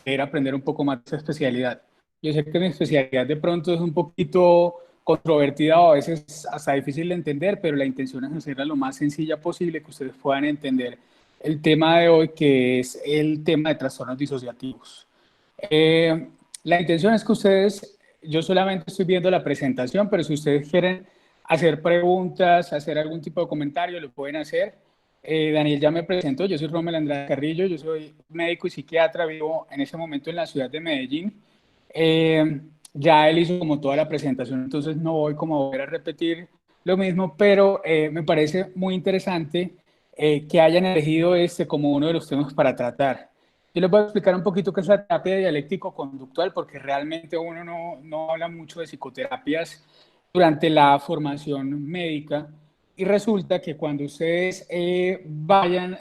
Querer aprender un poco más de esa especialidad. Yo sé que mi especialidad de pronto es un poquito controvertida o a veces hasta difícil de entender, pero la intención es hacerla lo más sencilla posible, que ustedes puedan entender el tema de hoy, que es el tema de trastornos disociativos. La intención es que ustedes, yo solamente estoy viendo la presentación, pero si ustedes quieren hacer preguntas, hacer algún tipo de comentario, lo pueden hacer. Daniel ya me presentó, yo soy Rommel Andrade Carrillo, yo soy médico y psiquiatra, vivo en ese momento en la ciudad de Medellín. Ya él hizo como toda la presentación, entonces no voy como a volver a repetir lo mismo, pero me parece muy interesante que hayan elegido este como uno de los temas para tratar. Yo les voy a explicar un poquito qué es la terapia dialéctico-conductual, porque realmente uno no habla mucho de psicoterapias durante la formación médica. Y resulta que cuando ustedes vayan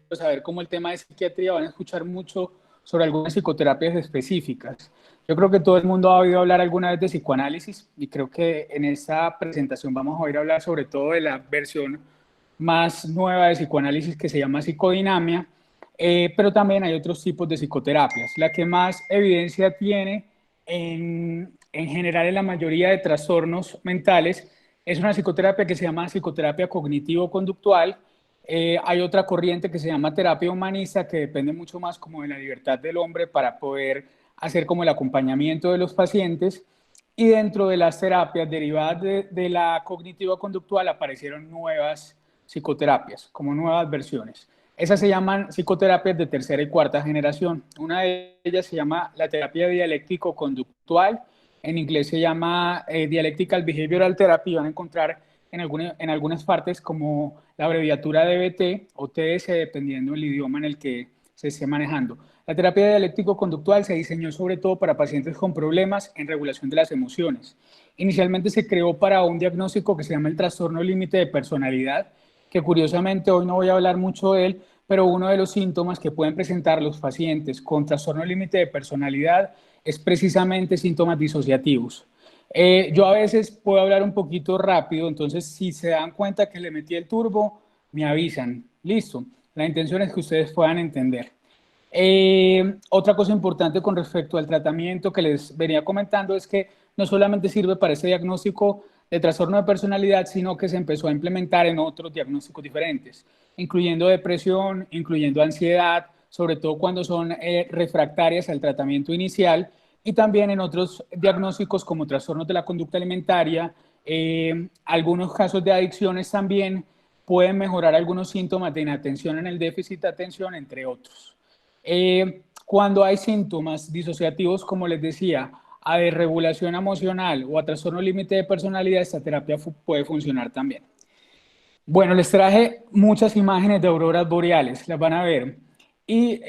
pues a ver cómo el tema de psiquiatría, van a escuchar mucho sobre algunas psicoterapias específicas. Yo creo que todo el mundo ha oído hablar alguna vez de psicoanálisis y creo que en esta presentación vamos a oír hablar sobre todo de la versión más nueva de psicoanálisis que se llama psicodinamia, pero también hay otros tipos de psicoterapias. La que más evidencia tiene en general en la mayoría de trastornos mentales es una psicoterapia que se llama psicoterapia cognitivo-conductual. Hay otra corriente que se llama terapia humanista, que depende mucho más como de la libertad del hombre para poder hacer como el acompañamiento de los pacientes. Y dentro de las terapias derivadas de la cognitivo-conductual aparecieron nuevas psicoterapias, como nuevas versiones. Esas se llaman psicoterapias de tercera y cuarta generación. Una de ellas se llama la terapia dialéctico-conductual, en inglés se llama Dialectical Behavioral Therapy, van a encontrar en algunas partes como la abreviatura DBT o TS, dependiendo del idioma en el que se esté manejando. La terapia dialéctico-conductual se diseñó sobre todo para pacientes con problemas en regulación de las emociones. Inicialmente se creó para un diagnóstico que se llama el trastorno límite de personalidad, que curiosamente hoy no voy a hablar mucho de él, pero uno de los síntomas que pueden presentar los pacientes con trastorno límite de personalidad es precisamente síntomas disociativos. Yo a veces puedo hablar un poquito rápido, entonces si se dan cuenta que le metí el turbo, me avisan. Listo. La intención es que ustedes puedan entender. Otra cosa importante con respecto al tratamiento que les venía comentando es que no solamente sirve para ese diagnóstico de trastorno de personalidad, sino que se empezó a implementar en otros diagnósticos diferentes, incluyendo depresión, incluyendo ansiedad, sobre todo cuando son refractarias al tratamiento inicial, y también en otros diagnósticos como trastornos de la conducta alimentaria, algunos casos de adicciones también pueden mejorar algunos síntomas de inatención en el déficit de atención, entre otros. Cuando hay síntomas disociativos, como les decía, a desregulación emocional o a trastorno límite de personalidad, esta terapia puede funcionar también. Bueno, les traje muchas imágenes de auroras boreales, las van a ver. Y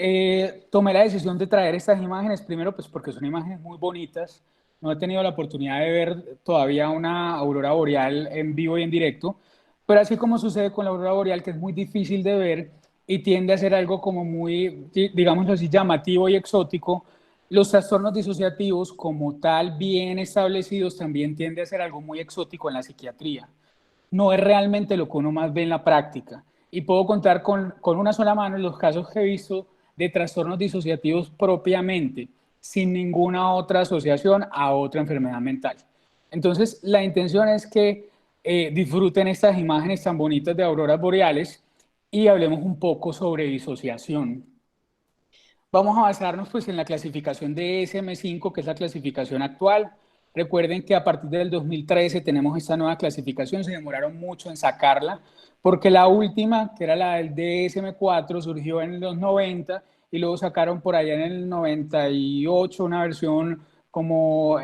tomé la decisión de traer estas imágenes, primero pues porque son imágenes muy bonitas. No he tenido la oportunidad de ver todavía una aurora boreal en vivo y en directo, pero así como sucede con la aurora boreal, que es muy difícil de ver y tiende a ser algo como muy, digamos así, llamativo y exótico, los trastornos disociativos como tal, bien establecidos, también tiende a ser algo muy exótico en la psiquiatría. No es realmente lo que uno más ve en la práctica. Y puedo contar con una sola mano los casos que he visto de trastornos disociativos propiamente, sin ninguna otra asociación a otra enfermedad mental. Entonces, la intención es que disfruten estas imágenes tan bonitas de auroras boreales y hablemos un poco sobre disociación. Vamos a basarnos pues en la clasificación de DSM-5, que es la clasificación actual. Recuerden que a partir del 2013 tenemos esta nueva clasificación, se demoraron mucho en sacarla, porque la última, que era la del DSM-4, surgió en los 90 y luego sacaron por allá en el 98 una versión como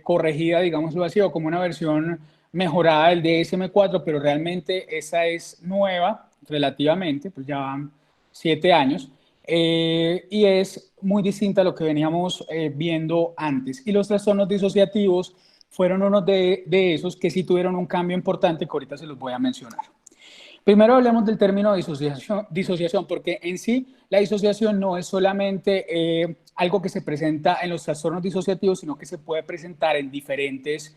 corregida, digámoslo así, o como una versión mejorada del DSM-4, pero realmente esa es nueva relativamente, pues ya van 7 años y es muy distinta a lo que veníamos viendo antes. Y los trastornos disociativos fueron uno de esos que sí tuvieron un cambio importante que ahorita se los voy a mencionar. Primero hablemos del término disociación, porque en sí la disociación no es solamente algo que se presenta en los trastornos disociativos, sino que se puede presentar en diferentes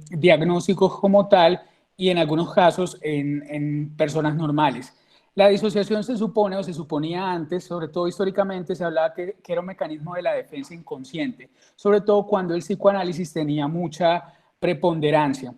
diagnósticos como tal y en algunos casos en personas normales. La disociación se supone o se suponía antes, sobre todo históricamente, se hablaba que era un mecanismo de la defensa inconsciente, sobre todo cuando el psicoanálisis tenía mucha preponderancia.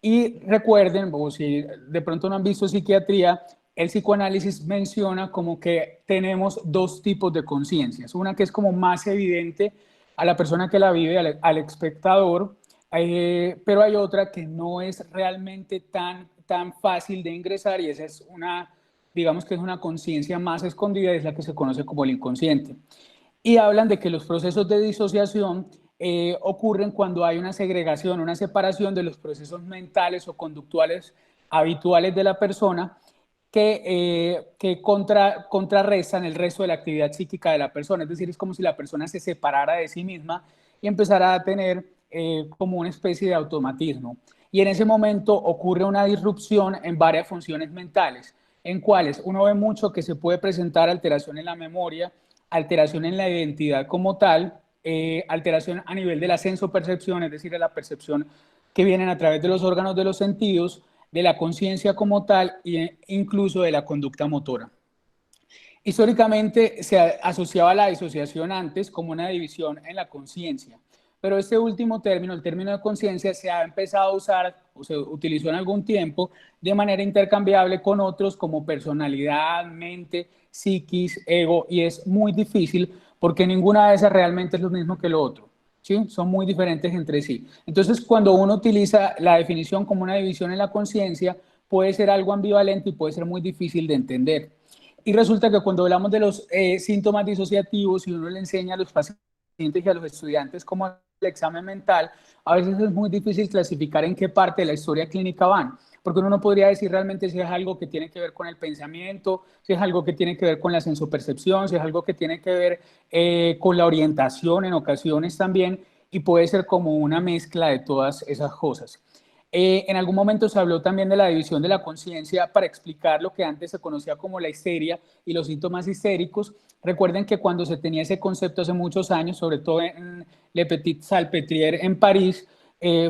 Y recuerden, o si de pronto no han visto psiquiatría, el psicoanálisis menciona como que tenemos dos tipos de conciencias. Una que es como más evidente a la persona que la vive, al espectador, pero hay otra que no es realmente tan fácil de ingresar y esa es una, digamos que es una conciencia más escondida, es la que se conoce como el inconsciente. Y hablan de que los procesos de disociación ocurren cuando hay una segregación, una separación de los procesos mentales o conductuales habituales de la persona que contrarrestan el resto de la actividad psíquica de la persona. Es decir, es como si la persona se separara de sí misma y empezara a tener como una especie de automatismo. Y en ese momento ocurre una disrupción en varias funciones mentales, en cuales uno ve mucho que se puede presentar alteración en la memoria, alteración en la identidad como tal, alteración a nivel de la sensopercepción, es decir, de la percepción que vienen a través de los órganos de los sentidos, de la conciencia como tal e incluso de la conducta motora. Históricamente se asociaba a la disociación antes como una división en la conciencia, pero este último término, el término de conciencia, se ha empezado a usar o se utilizó en algún tiempo de manera intercambiable con otros como personalidad, mente, psiquis, ego, y es muy difícil porque ninguna de esas realmente es lo mismo que lo otro. ¿Sí? Son muy diferentes entre sí. Entonces, cuando uno utiliza la definición como una división en la conciencia, puede ser algo ambivalente y puede ser muy difícil de entender. Y resulta que cuando hablamos de los síntomas disociativos y uno le enseña a los pacientes y a los estudiantes como el examen mental, a veces es muy difícil clasificar en qué parte de la historia clínica van, porque uno no podría decir realmente si es algo que tiene que ver con el pensamiento, si es algo que tiene que ver con la sensopercepción, si es algo que tiene que ver con la orientación en ocasiones también, y puede ser como una mezcla de todas esas cosas. En algún momento se habló también de la división de la conciencia para explicar lo que antes se conocía como la histeria y los síntomas histéricos. Recuerden que cuando se tenía ese concepto hace muchos años, sobre todo en Le Petit Salpêtrière en París,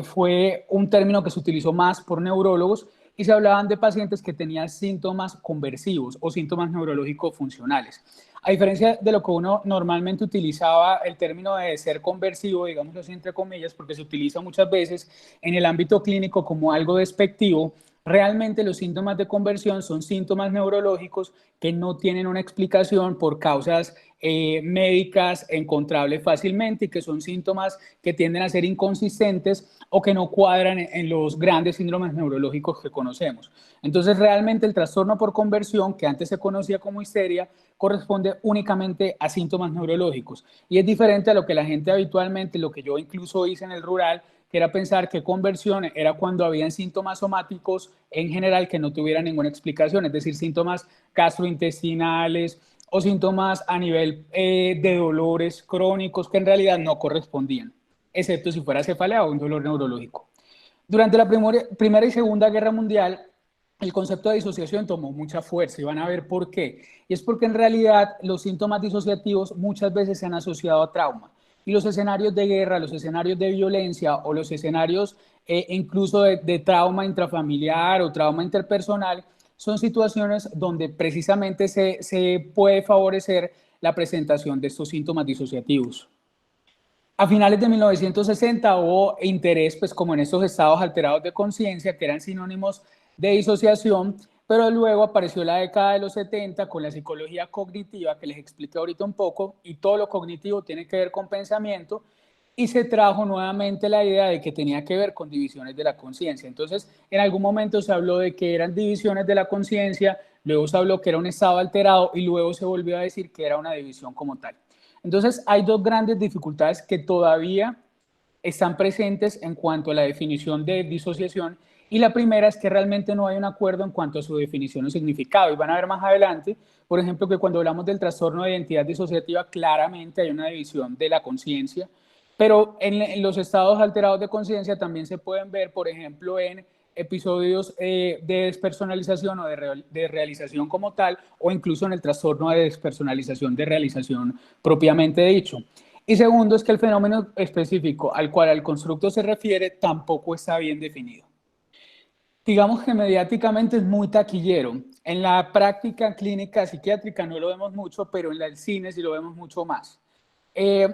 fue un término que se utilizó más por neurólogos y se hablaban de pacientes que tenían síntomas conversivos o síntomas neurológicos funcionales. A diferencia de lo que uno normalmente utilizaba el término de ser conversivo, digamos así entre comillas, porque se utiliza muchas veces en el ámbito clínico como algo despectivo, realmente los síntomas de conversión son síntomas neurológicos que no tienen una explicación por causas médicas encontrables fácilmente y que son síntomas que tienden a ser inconsistentes o que no cuadran en los grandes síndromes neurológicos que conocemos. Entonces, realmente el trastorno por conversión, que antes se conocía como histeria, corresponde únicamente a síntomas neurológicos y es diferente a lo que la gente habitualmente, lo que yo incluso hice en el rural, que era pensar que conversión era cuando habían síntomas somáticos en general que no tuvieran ninguna explicación, es decir, síntomas gastrointestinales o síntomas a nivel de dolores crónicos que en realidad no correspondían, excepto si fuera cefalea o un dolor neurológico. Durante la Primera y Segunda Guerra Mundial, el concepto de disociación tomó mucha fuerza y van a ver por qué. Y es porque en realidad los síntomas disociativos muchas veces se han asociado a trauma. Y los escenarios de guerra, los escenarios de violencia o los escenarios incluso de trauma intrafamiliar o trauma interpersonal son situaciones donde precisamente se puede favorecer la presentación de estos síntomas disociativos. A finales de 1960 hubo interés, pues como en estos estados alterados de conciencia, que eran sinónimos de disociación, pero luego apareció la década de los 70 con la psicología cognitiva, que les expliqué ahorita un poco, y todo lo cognitivo tiene que ver con pensamiento, y se trajo nuevamente la idea de que tenía que ver con divisiones de la conciencia. Entonces, en algún momento se habló de que eran divisiones de la conciencia, luego se habló que era un estado alterado, y luego se volvió a decir que era una división como tal. Entonces, hay dos grandes dificultades que todavía están presentes en cuanto a la definición de disociación y la primera es que realmente no hay un acuerdo en cuanto a su definición o significado y van a ver más adelante, por ejemplo, que cuando hablamos del trastorno de identidad disociativa claramente hay una división de la conciencia, pero en los estados alterados de conciencia también se pueden ver, por ejemplo, en episodios de despersonalización o de realización como tal, o incluso en el trastorno de despersonalización de realización propiamente dicho. Y segundo es que el fenómeno específico al cual el constructo se refiere tampoco está bien definido. Digamos que mediáticamente es muy taquillero. En la práctica clínica psiquiátrica no lo vemos mucho, pero en el cine sí lo vemos mucho más.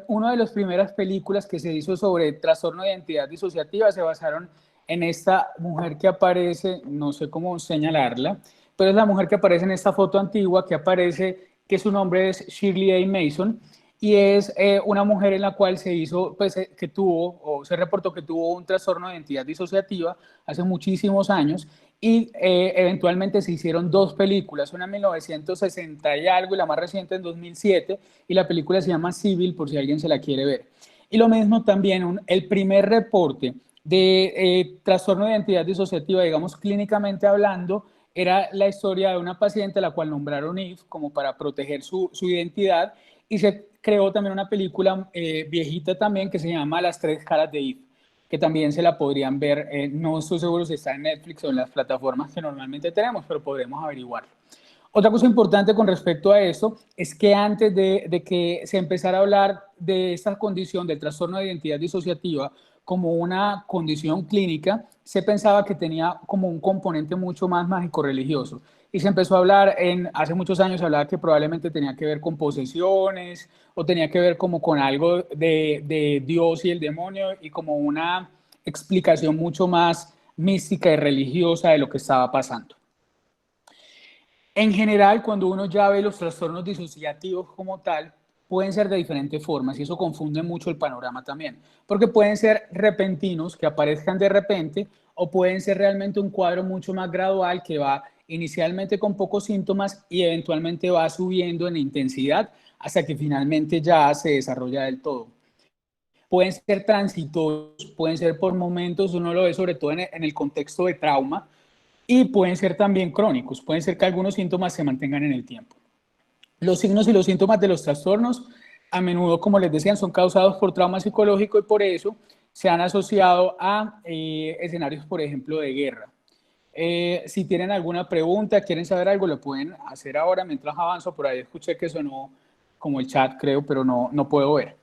Una de las primeras películas que se hizo sobre trastorno de identidad disociativa se basaron en esta mujer que aparece, no sé cómo señalarla, pero es la mujer que aparece en esta foto antigua, que aparece, que su nombre es Shirley A. Mason, y es una mujer en la cual se hizo, pues, que tuvo, o se reportó que tuvo un trastorno de identidad disociativa hace muchísimos años, y eventualmente se hicieron dos películas, una en 1960 y algo, y la más reciente en 2007, y la película se llama Civil, por si alguien se la quiere ver. Y lo mismo también, el primer reporte de trastorno de identidad disociativa, digamos clínicamente hablando, era la historia de una paciente a la cual nombraron Eve como para proteger su identidad, y se creó también una película viejita también que se llama Las tres caras de Eve, que también se la podrían ver, no estoy seguro si está en Netflix o en las plataformas que normalmente tenemos, pero podremos averiguarlo. Otra cosa importante con respecto a eso es que antes de que se empezara a hablar de esta condición del trastorno de identidad disociativa como una condición clínica, se pensaba que tenía como un componente mucho más mágico-religioso. Y se empezó a hablar, hace muchos años se hablaba que probablemente tenía que ver con posesiones o tenía que ver como con algo de Dios y el demonio y como una explicación mucho más mística y religiosa de lo que estaba pasando. En general, cuando uno ya ve los trastornos disociativos como tal, pueden ser de diferentes formas y eso confunde mucho el panorama también, porque pueden ser repentinos, que aparezcan de repente, o pueden ser realmente un cuadro mucho más gradual que va inicialmente con pocos síntomas y eventualmente va subiendo en intensidad hasta que finalmente ya se desarrolla del todo. Pueden ser transitorios, pueden ser por momentos, uno lo ve sobre todo en el contexto de trauma, y pueden ser también crónicos, pueden ser que algunos síntomas se mantengan en el tiempo. Los signos y los síntomas de los trastornos a menudo, como les decían, son causados por trauma psicológico y por eso se han asociado a escenarios, por ejemplo, de guerra. Si tienen alguna pregunta, quieren saber algo, lo pueden hacer ahora mientras avanzo. Por ahí escuché que sonó como el chat, creo, pero no puedo ver.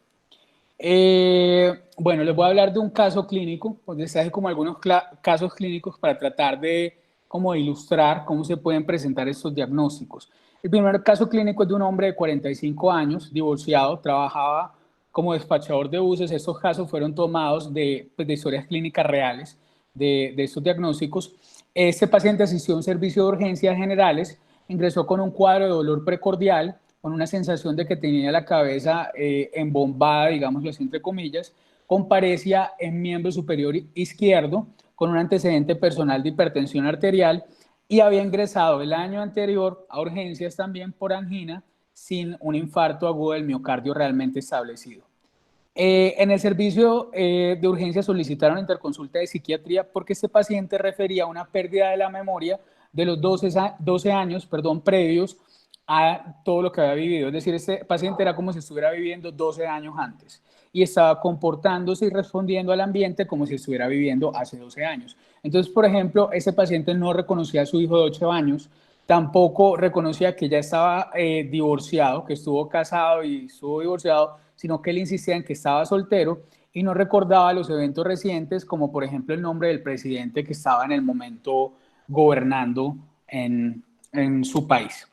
Bueno, les voy a hablar de un caso clínico, pues les traje como algunos casos clínicos para tratar de como ilustrar cómo se pueden presentar estos diagnósticos. El primer caso clínico es de un hombre de 45 años, divorciado, trabajaba como despachador de buses. Estos casos fueron tomados pues, de historias clínicas reales de estos diagnósticos. Este paciente asistió a un servicio de urgencias generales, ingresó con un cuadro de dolor precordial, con una sensación de que tenía la cabeza embombada, digámoslo así entre comillas, con paresia en miembro superior izquierdo, con un antecedente personal de hipertensión arterial y había ingresado el año anterior a urgencias también por angina sin un infarto agudo del miocardio realmente establecido. En el servicio de urgencia solicitaron interconsulta de psiquiatría porque este paciente refería a una pérdida de la memoria de los 12 años previos a todo lo que había vivido. Es decir, este paciente era como si estuviera viviendo 12 años antes y estaba comportándose y respondiendo al ambiente como si estuviera viviendo hace 12 años. Entonces, por ejemplo, ese paciente no reconocía a su hijo de 8 años, tampoco reconocía que ya estaba divorciado, que estuvo casado y estuvo divorciado, sino que él insistía en que estaba soltero y no recordaba los eventos recientes, como por ejemplo el nombre del presidente que estaba en el momento gobernando en su país.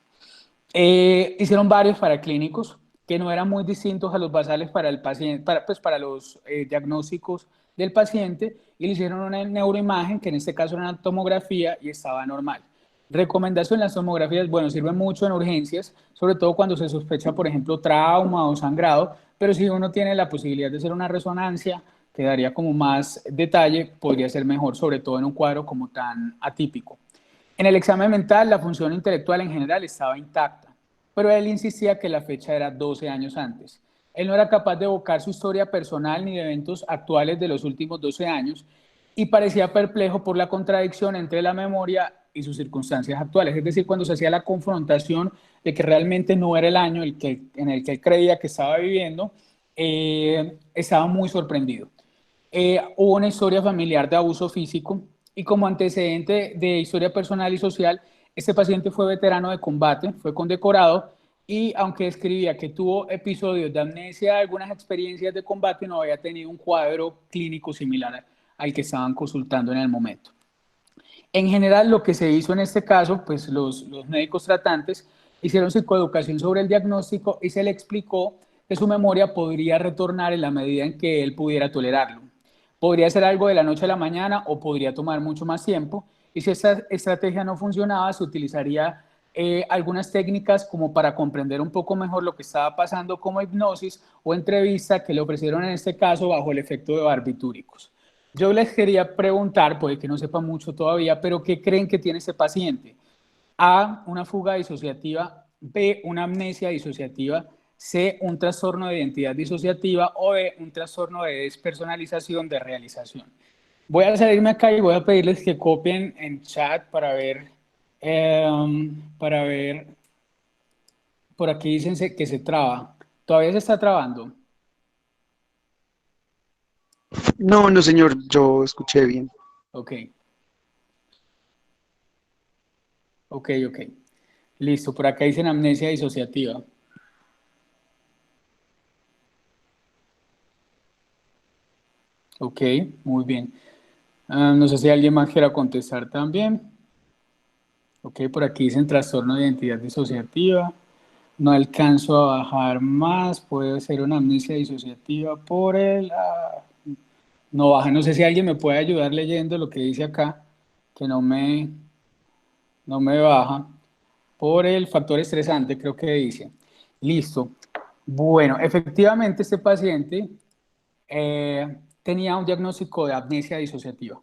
Hicieron varios paraclínicos que no eran muy distintos a los basales para el paciente, para los diagnósticos del paciente, y le hicieron una neuroimagen, que en este caso era una tomografía, y estaba normal. Recomendación: las tomografías, bueno, sirven mucho en urgencias, sobre todo cuando se sospecha, por ejemplo, trauma o sangrado, pero si uno tiene la posibilidad de hacer una resonancia, que daría como más detalle, podría ser mejor, sobre todo en un cuadro como tan atípico. En el examen mental, la función intelectual en general estaba intacta, pero él insistía que la fecha era 12 años antes. Él no era capaz de evocar su historia personal ni de eventos actuales de los últimos 12 años y parecía perplejo por la contradicción entre la memoria y sus circunstancias actuales. Es decir, cuando se hacía la confrontación de que realmente no era el año en el que él creía que estaba viviendo, estaba muy sorprendido. Hubo una historia familiar de abuso físico Y como antecedente de historia personal y social, este paciente fue veterano de combate, fue condecorado y aunque escribía que tuvo episodios de amnesia, algunas experiencias de combate, no había tenido un cuadro clínico similar al que estaban consultando en el momento. En general, lo que se hizo en este caso, pues los médicos tratantes hicieron psicoeducación sobre el diagnóstico y se le explicó que su memoria podría retornar en la medida en que él pudiera tolerarlo. Podría ser algo de la noche a la mañana o podría tomar mucho más tiempo. Y si esta estrategia no funcionaba, se utilizaría algunas técnicas como para comprender un poco mejor lo que estaba pasando, como hipnosis o entrevista que le ofrecieron en este caso bajo el efecto de barbitúricos. Yo les quería preguntar, puede que no sepa mucho todavía, pero ¿qué creen que tiene ese paciente? A, una fuga disociativa; B, una amnesia disociativa; C, un trastorno de identidad disociativa; o D, un trastorno de despersonalización de realización. Voy a salirme acá y voy a pedirles que copien en chat para ver, por aquí dicen que se traba. ¿Todavía se está trabando? No, no, señor, yo escuché bien. Ok, ok. Listo, por acá dicen amnesia disociativa. Ok, muy bien. No sé si alguien más quiera contestar también. Ok, por aquí dicen trastorno de identidad disociativa. No alcanzo a bajar más. Puede ser una amnesia disociativa por el... no baja. No sé si alguien me puede ayudar leyendo lo que dice acá, que no me baja. Por el factor estresante, creo que dice. Listo. Bueno, efectivamente este paciente tenía un diagnóstico de amnesia disociativa.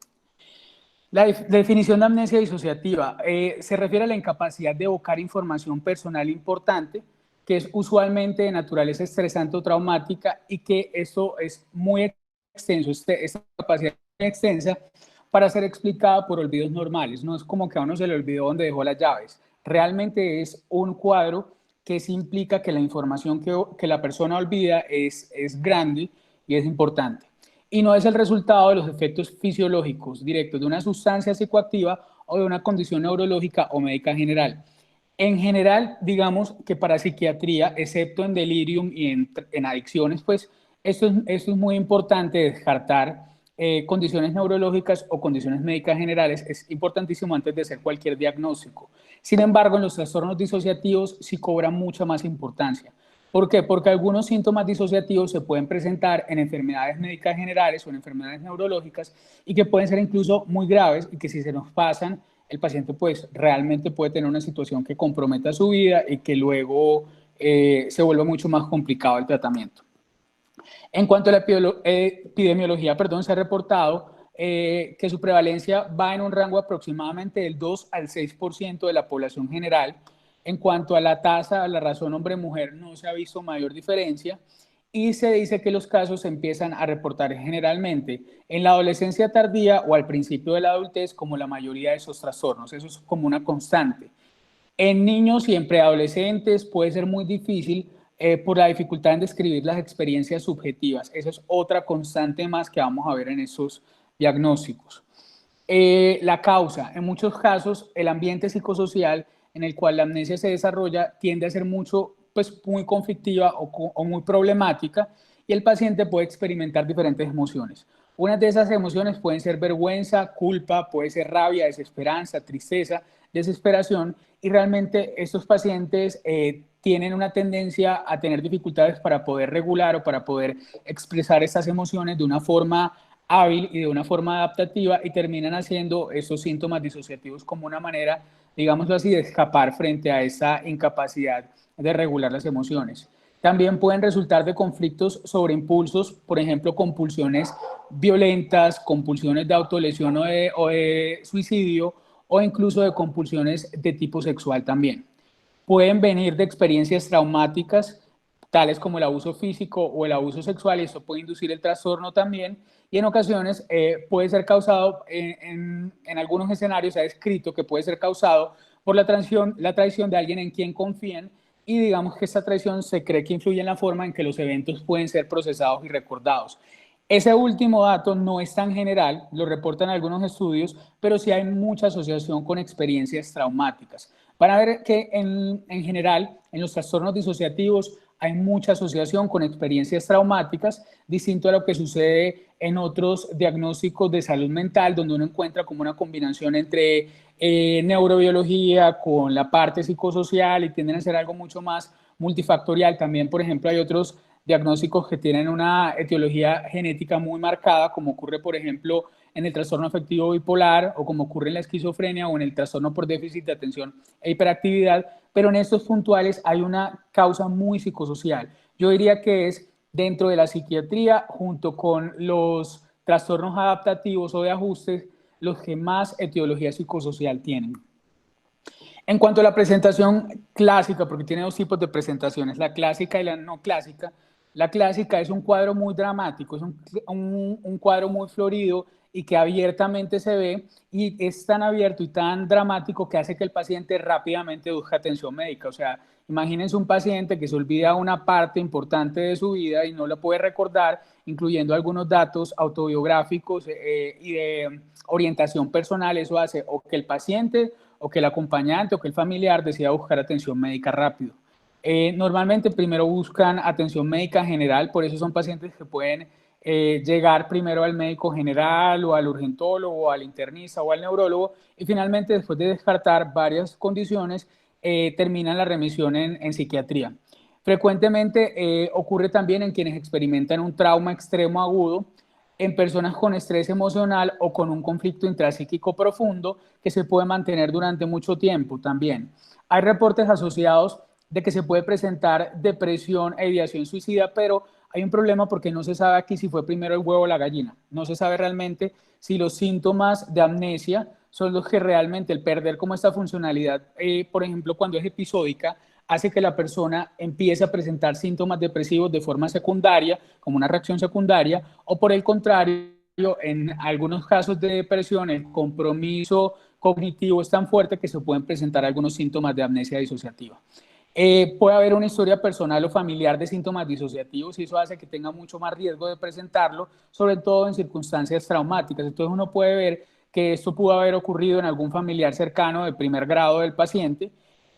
La definición de amnesia disociativa se refiere a la incapacidad de evocar información personal importante, que es usualmente de naturaleza estresante o traumática, y que esto es muy extenso, esta capacidad es muy extensa para ser explicada por olvidos normales. No es como que a uno se le olvidó dónde dejó las llaves. Realmente es un cuadro que sí implica que la información que la persona olvida es grande y es importante y no es el resultado de los efectos fisiológicos directos de una sustancia psicoactiva o de una condición neurológica o médica general. En general, digamos que para psiquiatría, excepto en delirium y en adicciones, pues esto es muy importante descartar condiciones neurológicas o condiciones médicas generales. Es importantísimo antes de hacer cualquier diagnóstico. Sin embargo, en los trastornos disociativos sí cobran mucha más importancia. ¿Por qué? Porque algunos síntomas disociativos se pueden presentar en enfermedades médicas generales o en enfermedades neurológicas y que pueden ser incluso muy graves y que si se nos pasan, el paciente pues realmente puede tener una situación que comprometa su vida y que luego se vuelva mucho más complicado el tratamiento. En cuanto a la epidemiología, perdón, se ha reportado que su prevalencia va en un rango aproximadamente del 2 al 6% de la población general. En cuanto a la tasa, a la razón hombre-mujer, no se ha visto mayor diferencia y se dice que los casos se empiezan a reportar generalmente en la adolescencia tardía o al principio de la adultez, como la mayoría de esos trastornos. Eso es como una constante. En niños y en preadolescentes puede ser muy difícil por la dificultad en describir las experiencias subjetivas. Esa es otra constante más que vamos a ver en esos diagnósticos. La causa, en muchos casos, el ambiente psicosocial en el cual la amnesia se desarrolla tiende a ser pues, muy conflictiva o muy problemática y el paciente puede experimentar diferentes emociones. Unas de esas emociones pueden ser vergüenza, culpa, puede ser rabia, desesperanza, tristeza, desesperación y realmente estos pacientes tienen una tendencia a tener dificultades para poder regular o para poder expresar estas emociones de una forma hábil y de una forma adaptativa y terminan haciendo esos síntomas disociativos como una manera, digámoslo así, de escapar frente a esa incapacidad de regular las emociones. También pueden resultar de conflictos sobre impulsos, por ejemplo, compulsiones violentas, compulsiones de autolesión o de suicidio o incluso de compulsiones de tipo sexual también. Pueden venir de experiencias traumáticas, tales como el abuso físico o el abuso sexual, y esto puede inducir el trastorno también, y en ocasiones puede ser causado, en algunos escenarios se ha descrito que puede ser causado por la traición de alguien en quien confían, y digamos que esta traición se cree que influye en la forma en que los eventos pueden ser procesados y recordados. Ese último dato no es tan general, lo reportan algunos estudios, pero sí hay mucha asociación con experiencias traumáticas. Van a ver que en general, en los trastornos disociativos, hay mucha asociación con experiencias traumáticas, distinto a lo que sucede en otros diagnósticos de salud mental, donde uno encuentra como una combinación entre neurobiología con la parte psicosocial y tienden a ser algo mucho más multifactorial. También, por ejemplo, hay otros diagnósticos que tienen una etiología genética muy marcada, como ocurre, por ejemplo, en el trastorno afectivo bipolar o como ocurre en la esquizofrenia o en el trastorno por déficit de atención e hiperactividad, pero en estos puntuales hay una causa muy psicosocial. Yo diría que es dentro de la psiquiatría, junto con los trastornos adaptativos o de ajustes, los que más etiología psicosocial tienen. En cuanto a la presentación clásica, porque tiene dos tipos de presentaciones, la clásica y la no clásica. La clásica es un cuadro muy dramático, es un cuadro muy florido y que abiertamente se ve, y es tan abierto y tan dramático que hace que el paciente rápidamente busque atención médica. O sea, imagínense un paciente que se olvida una parte importante de su vida y no la puede recordar, incluyendo algunos datos autobiográficos y de orientación personal. Eso hace o que el paciente o que el acompañante o que el familiar decida buscar atención médica rápido. Normalmente primero buscan atención médica general, por eso son pacientes que pueden llegar primero al médico general o al urgentólogo o al internista o al neurólogo, y finalmente, después de descartar varias condiciones, terminan la remisión en psiquiatría. Frecuentemente ocurre también en quienes experimentan un trauma extremo agudo, en personas con estrés emocional o con un conflicto intrapsíquico profundo que se puede mantener durante mucho tiempo también. Hay reportes asociados de que se puede presentar depresión e ideación suicida, pero hay un problema porque no se sabe aquí si fue primero el huevo o la gallina. No se sabe realmente si los síntomas de amnesia son los que realmente, el perder como esta funcionalidad, por ejemplo, cuando es episódica, hace que la persona empiece a presentar síntomas depresivos de forma secundaria, como una reacción secundaria, o por el contrario, en algunos casos de depresión, el compromiso cognitivo es tan fuerte que se pueden presentar algunos síntomas de amnesia disociativa. Puede haber una historia personal o familiar de síntomas disociativos y eso hace que tenga mucho más riesgo de presentarlo, sobre todo en circunstancias traumáticas. Entonces uno puede ver que esto pudo haber ocurrido en algún familiar cercano de primer grado del paciente,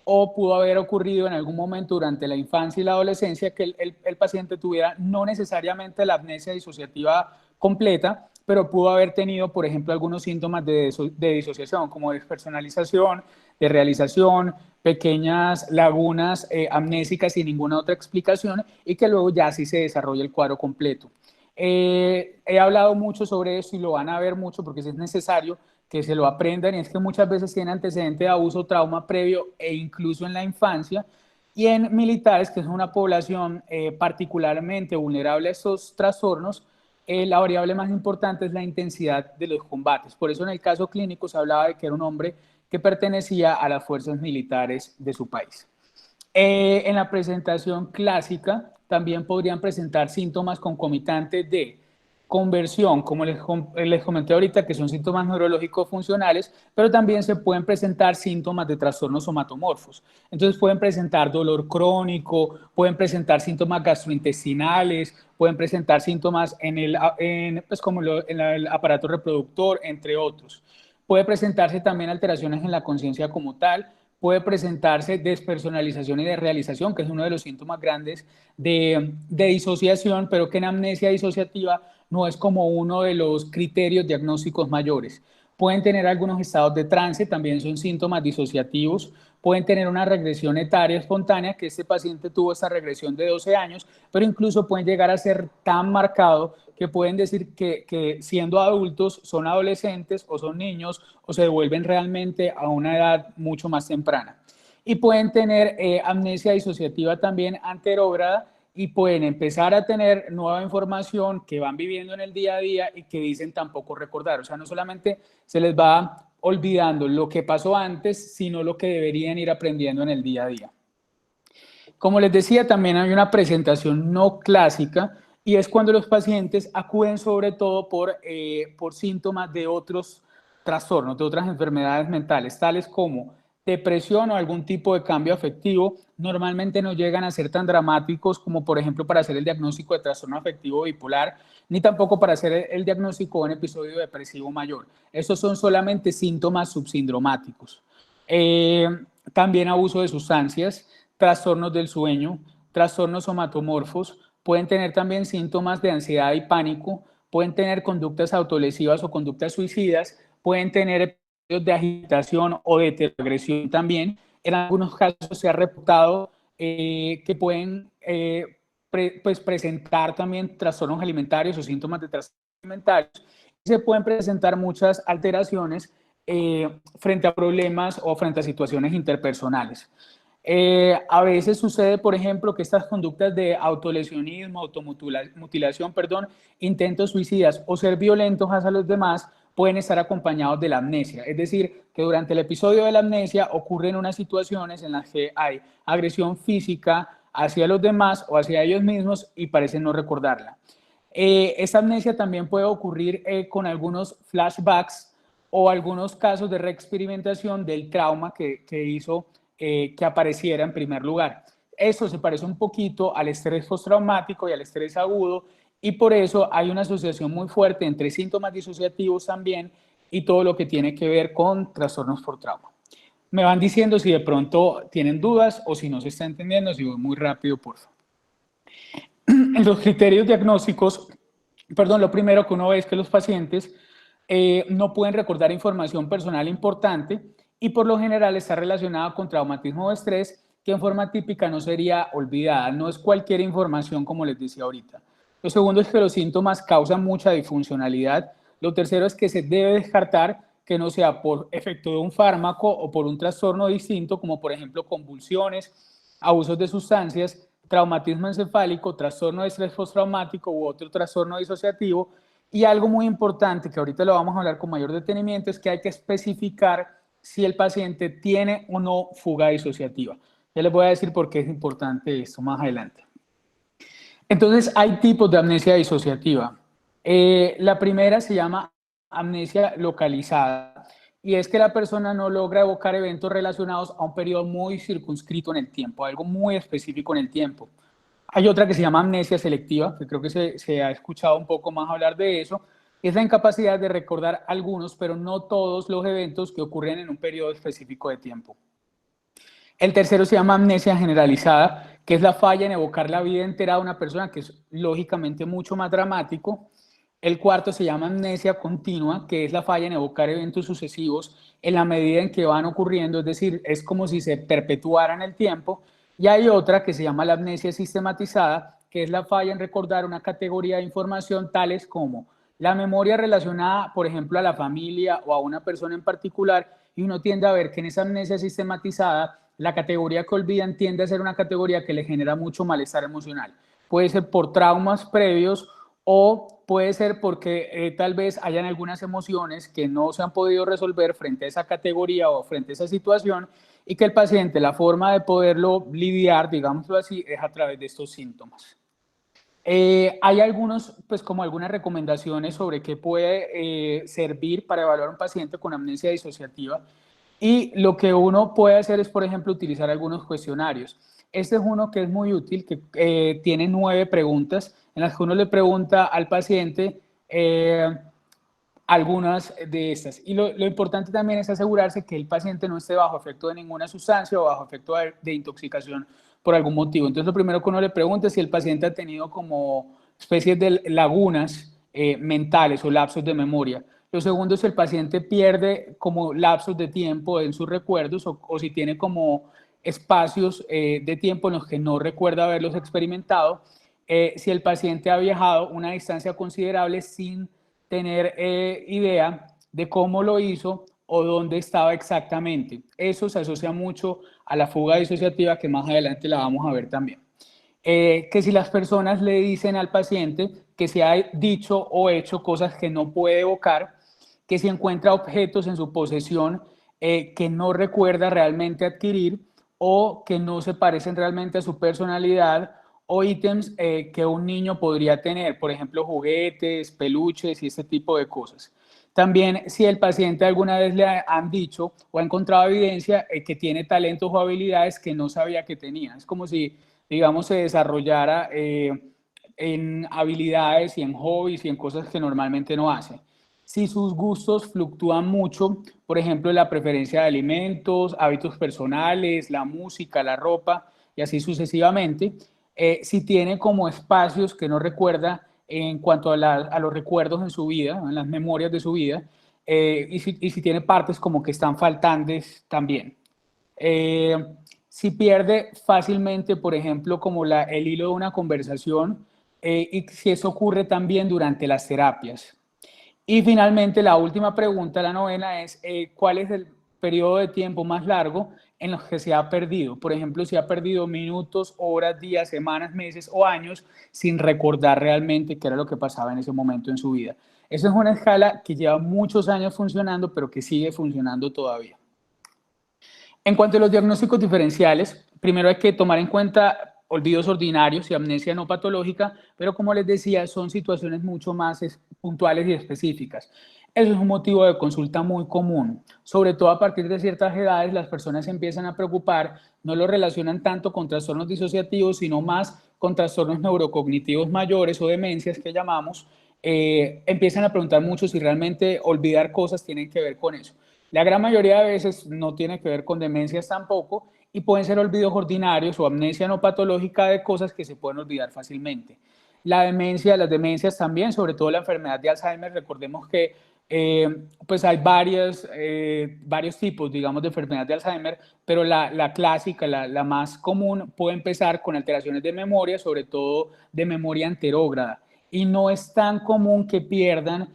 o pudo haber ocurrido en algún momento durante la infancia y la adolescencia que el paciente tuviera no necesariamente la amnesia disociativa completa, pero pudo haber tenido, por ejemplo, algunos síntomas de disociación, como despersonalización, de realización, pequeñas lagunas amnésicas sin ninguna otra explicación, y que luego ya sí se desarrolla el cuadro completo. He hablado mucho sobre esto y lo van a ver mucho porque es necesario que se lo aprendan, y es que muchas veces tiene antecedente de abuso o trauma previo e incluso en la infancia, y en militares, que es una población particularmente vulnerable a estos trastornos, la variable más importante es la intensidad de los combates. Por eso en el caso clínico se hablaba de que era un hombre que pertenecía a las fuerzas militares de su país. En la presentación clásica también podrían presentar síntomas concomitantes de conversión, como les comenté ahorita, que son síntomas neurológicos funcionales, pero también se pueden presentar síntomas de trastornos somatomorfos. Entonces pueden presentar dolor crónico, pueden presentar síntomas gastrointestinales, pueden presentar síntomas en el aparato reproductor, entre otros. Puede presentarse también alteraciones en la conciencia como tal, puede presentarse despersonalización y desrealización, que es uno de los síntomas grandes de disociación, pero que en amnesia disociativa no es como uno de los criterios diagnósticos mayores. Pueden tener algunos estados de trance, también son síntomas disociativos. Pueden tener una regresión etaria espontánea, que este paciente tuvo esta regresión de 12 años, pero incluso pueden llegar a ser tan marcado que pueden decir que siendo adultos son adolescentes o son niños o se devuelven realmente a una edad mucho más temprana. Y pueden tener amnesia disociativa también anterógrada, y pueden empezar a tener nueva información que van viviendo en el día a día y que dicen tampoco recordar. O sea, no solamente se les va olvidando lo que pasó antes, sino lo que deberían ir aprendiendo en el día a día. Como les decía, también hay una presentación no clásica, y es cuando los pacientes acuden sobre todo por síntomas de otros trastornos, de otras enfermedades mentales, tales como depresión o algún tipo de cambio afectivo. Normalmente no llegan a ser tan dramáticos como, por ejemplo, para hacer el diagnóstico de trastorno afectivo bipolar, ni tampoco para hacer el diagnóstico de un episodio depresivo mayor. Estos son solamente síntomas subsindromáticos. También abuso de sustancias, trastornos del sueño, trastornos somatomorfos, pueden tener también síntomas de ansiedad y pánico, pueden tener conductas autolesivas o conductas suicidas, pueden tener episodios de agitación o de heteroagresión también. En algunos casos se ha reportado que pueden pues presentar también trastornos alimentarios o síntomas de trastornos alimentarios. Se pueden presentar muchas alteraciones frente a problemas o frente a situaciones interpersonales. A veces sucede, por ejemplo, que estas conductas de autolesionismo, automutilación, intentos suicidas o ser violentos hacia los demás pueden estar acompañados de la amnesia. Es decir, que durante el episodio de la amnesia ocurren unas situaciones en las que hay agresión física hacia los demás o hacia ellos mismos y parecen no recordarla. Esta amnesia también puede ocurrir con algunos flashbacks o algunos casos de reexperimentación del trauma que hizo que apareciera en primer lugar. Eso se parece un poquito al estrés postraumático y al estrés agudo, y por eso hay una asociación muy fuerte entre síntomas disociativos también y todo lo que tiene que ver con trastornos por trauma. Me van diciendo si de pronto tienen dudas o si no se está entendiendo, si voy muy rápido, por favor. En los criterios diagnósticos, lo primero que uno ve es que los pacientes no pueden recordar información personal importante y por lo general está relacionada con traumatismo o estrés, que en forma típica no sería olvidada. No es cualquier información, como les decía ahorita. Lo segundo es que los síntomas causan mucha disfuncionalidad. Lo tercero es que se debe descartar que no sea por efecto de un fármaco o por un trastorno distinto, como por ejemplo convulsiones, abusos de sustancias, traumatismo encefálico, trastorno de estrés postraumático u otro trastorno disociativo. Y algo muy importante, que ahorita lo vamos a hablar con mayor detenimiento, es que hay que especificar si el paciente tiene o no fuga disociativa. Ya les voy a decir por qué es importante esto más adelante. Entonces, hay tipos de amnesia disociativa. La primera se llama amnesia localizada, y es que la persona no logra evocar eventos relacionados a un periodo muy circunscrito en el tiempo, algo muy específico en el tiempo. Hay otra que se llama amnesia selectiva, que creo que se ha escuchado un poco más hablar de eso. Es la incapacidad de recordar algunos, pero no todos los eventos que ocurren en un periodo específico de tiempo. El tercero se llama amnesia generalizada, que es la falla en evocar la vida entera de una persona, que es lógicamente mucho más dramático. El cuarto se llama amnesia continua, que es la falla en evocar eventos sucesivos en la medida en que van ocurriendo, es decir, es como si se perpetuara en el tiempo. Y hay otra que se llama la amnesia sistematizada, que es la falla en recordar una categoría de información tales como la memoria relacionada, por ejemplo, a la familia o a una persona en particular, y uno tiende a ver que en esa amnesia sistematizada la categoría que olvidan tiende a ser una categoría que le genera mucho malestar emocional. Puede ser por traumas previos o puede ser porque tal vez hayan algunas emociones que no se han podido resolver frente a esa categoría o frente a esa situación, y que el paciente, la forma de poderlo lidiar, digámoslo así, es a través de estos síntomas. Hay algunos, pues como algunas recomendaciones sobre qué puede servir para evaluar a un paciente con amnesia disociativa, y lo que uno puede hacer es, por ejemplo, utilizar algunos cuestionarios. Este es uno que es muy útil, que tiene 9 preguntas en las que uno le pregunta al paciente algunas de estas. Y lo importante también es asegurarse que el paciente no esté bajo efecto de ninguna sustancia o bajo efecto de intoxicación por algún motivo. Entonces, lo primero que uno le pregunta es si el paciente ha tenido como especies de lagunas mentales o lapsos de memoria. Lo segundo es si el paciente pierde como lapsos de tiempo en sus recuerdos o si tiene como espacios de tiempo en los que no recuerda haberlos experimentado. Si el paciente ha viajado una distancia considerable sin tener idea de cómo lo hizo o dónde estaba exactamente. Eso se asocia mucho a la fuga disociativa, que más adelante la vamos a ver también. Que si las personas le dicen al paciente que se ha dicho o hecho cosas que no puede evocar, que si encuentra objetos en su posesión que no recuerda realmente adquirir o que no se parecen realmente a su personalidad, o ítems que un niño podría tener, por ejemplo, juguetes, peluches y este tipo de cosas. También si el paciente alguna vez le han dicho o ha encontrado evidencia que tiene talentos o habilidades que no sabía que tenía. Es como si, digamos, se desarrollara en habilidades y en hobbies y en cosas que normalmente no hace. Si sus gustos fluctúan mucho, por ejemplo, la preferencia de alimentos, hábitos personales, la música, la ropa y así sucesivamente, si tiene como espacios que no recuerda en cuanto a los recuerdos en su vida, en las memorias de su vida, y si tiene partes como que están faltantes también. Eh, si pierde fácilmente, por ejemplo, como el hilo de una conversación, y si eso ocurre también durante las terapias. Y finalmente, la última pregunta, la novena, es ¿cuál es el periodo de tiempo más largo en los que se ha perdido? Por ejemplo, si ha perdido minutos, horas, días, semanas, meses o años sin recordar realmente qué era lo que pasaba en ese momento en su vida. Esa es una escala que lleva muchos años funcionando, pero que sigue funcionando todavía. En cuanto a los diagnósticos diferenciales, primero hay que tomar en cuenta olvidos ordinarios y amnesia no patológica, pero como les decía, son situaciones mucho más puntuales y específicas. Eso es un motivo de consulta muy común. Sobre todo a partir de ciertas edades, las personas se empiezan a preocupar, no lo relacionan tanto con trastornos disociativos, sino más con trastornos neurocognitivos mayores o demencias que llamamos. Empiezan a preguntar mucho si realmente olvidar cosas tienen que ver con eso. La gran mayoría de veces no tiene que ver con demencias tampoco y pueden ser olvidos ordinarios o amnesia no patológica de cosas que se pueden olvidar fácilmente. La demencia, las demencias también, sobre todo la enfermedad de Alzheimer, recordemos que pues hay varios tipos, digamos, de enfermedad de Alzheimer, pero la clásica, la más común, puede empezar con alteraciones de memoria, sobre todo de memoria anterógrada. Y no es tan común que pierdan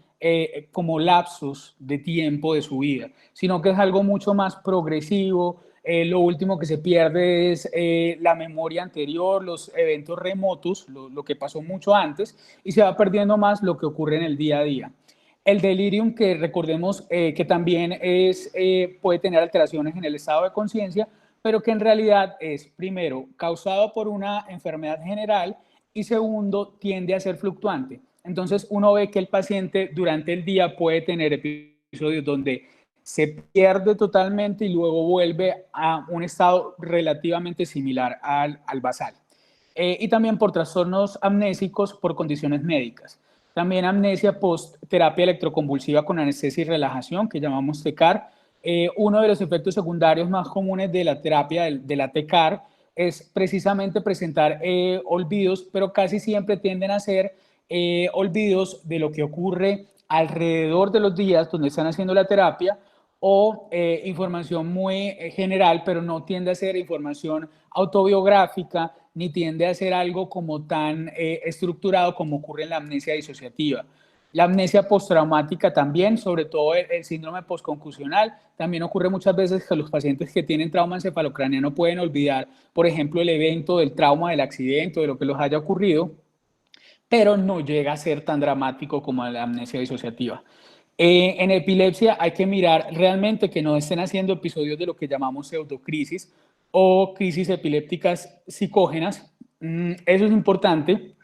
como lapsos de tiempo de su vida, sino que es algo mucho más progresivo. Lo último que se pierde es la memoria anterior, los eventos remotos, lo que pasó mucho antes, y se va perdiendo más lo que ocurre en el día a día. El delirium, que recordemos que también puede tener alteraciones en el estado de conciencia, pero que en realidad es, primero, causado por una enfermedad general y segundo, tiende a ser fluctuante. Entonces, uno ve que el paciente durante el día puede tener episodios donde se pierde totalmente y luego vuelve a un estado relativamente similar al basal. Y también por trastornos amnésicos por condiciones médicas. También amnesia post-terapia electroconvulsiva con anestesia y relajación, que llamamos TECAR. Uno de los efectos secundarios más comunes de la terapia de la TECAR es precisamente presentar olvidos, pero casi siempre tienden a ser olvidos de lo que ocurre alrededor de los días donde están haciendo la terapia o información muy general, pero no tiende a ser información autobiográfica ni tiende a ser algo como tan estructurado como ocurre en la amnesia disociativa. La amnesia postraumática también, sobre todo el síndrome postconcusional, también ocurre muchas veces que los pacientes que tienen trauma encefalocraneano pueden olvidar, por ejemplo, el evento del trauma, del accidente, de lo que les haya ocurrido, pero no llega a ser tan dramático como la amnesia disociativa. En epilepsia hay que mirar realmente que no estén haciendo episodios de lo que llamamos pseudocrisis o crisis epilépticas psicógenas. Eso es importante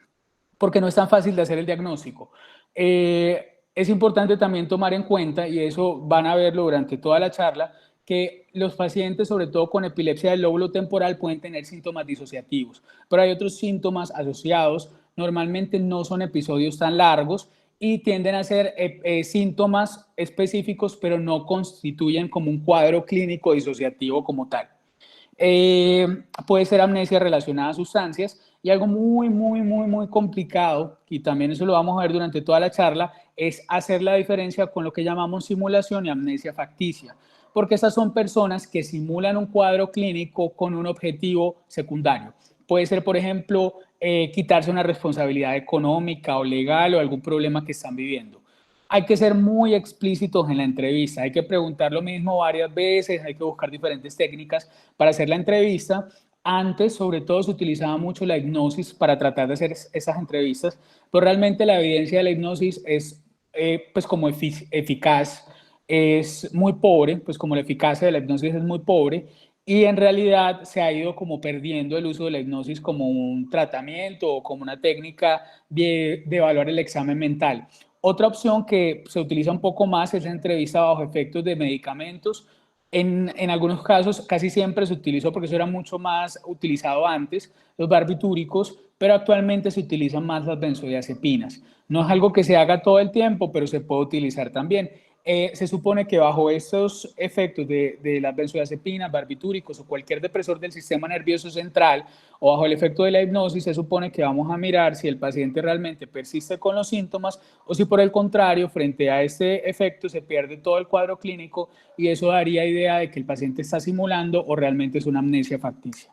porque no es tan fácil de hacer el diagnóstico. Es importante también tomar en cuenta, y eso van a verlo durante toda la charla, que los pacientes, sobre todo con epilepsia del lóbulo temporal, pueden tener síntomas disociativos, pero hay otros síntomas asociados, normalmente no son episodios tan largos y tienden a ser síntomas específicos, pero no constituyen como un cuadro clínico disociativo como tal. Puede ser amnesia relacionada a sustancias y algo muy complicado, y también eso lo vamos a ver durante toda la charla, es hacer la diferencia con lo que llamamos simulación y amnesia facticia, porque estas son personas que simulan un cuadro clínico con un objetivo secundario. Puede ser, por ejemplo, quitarse una responsabilidad económica o legal o algún problema que están viviendo. Hay que ser muy explícitos en la entrevista, hay que preguntar lo mismo varias veces, hay que buscar diferentes técnicas para hacer la entrevista. Antes, sobre todo, se utilizaba mucho la hipnosis para tratar de hacer esas entrevistas, pero realmente la evidencia de la hipnosis es, pues, como eficaz, es muy pobre, pues como la eficacia de la hipnosis es muy pobre, y en realidad se ha ido como perdiendo el uso de la hipnosis como un tratamiento o como una técnica de evaluar el examen mental. Otra opción que se utiliza un poco más es la entrevista bajo efectos de medicamentos. En algunos casos casi siempre se utilizó, porque eso era mucho más utilizado antes, los barbitúricos, pero actualmente se utilizan más las benzodiazepinas. No es algo que se haga todo el tiempo, pero se puede utilizar también. Se supone que bajo estos efectos de las benzodiazepinas, barbitúricos o cualquier depresor del sistema nervioso central o bajo el efecto de la hipnosis, se supone que vamos a mirar si el paciente realmente persiste con los síntomas o si por el contrario, frente a este efecto se pierde todo el cuadro clínico y eso daría idea de que el paciente está simulando o realmente es una amnesia facticia.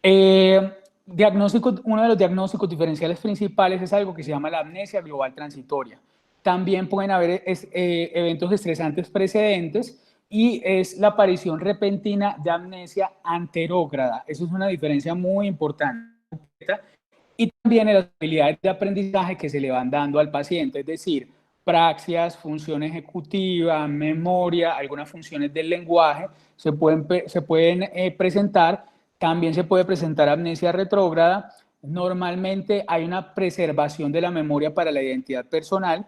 Uno de los diagnósticos diferenciales principales es algo que se llama la amnesia global transitoria. También pueden haber eventos estresantes precedentes y es la aparición repentina de amnesia anterógrada. Eso es una diferencia muy importante. Y también las habilidades de aprendizaje que se le van dando al paciente, es decir, praxias, función ejecutiva, memoria, algunas funciones del lenguaje se pueden presentar. También se puede presentar amnesia retrógrada. Normalmente hay una preservación de la memoria para la identidad personal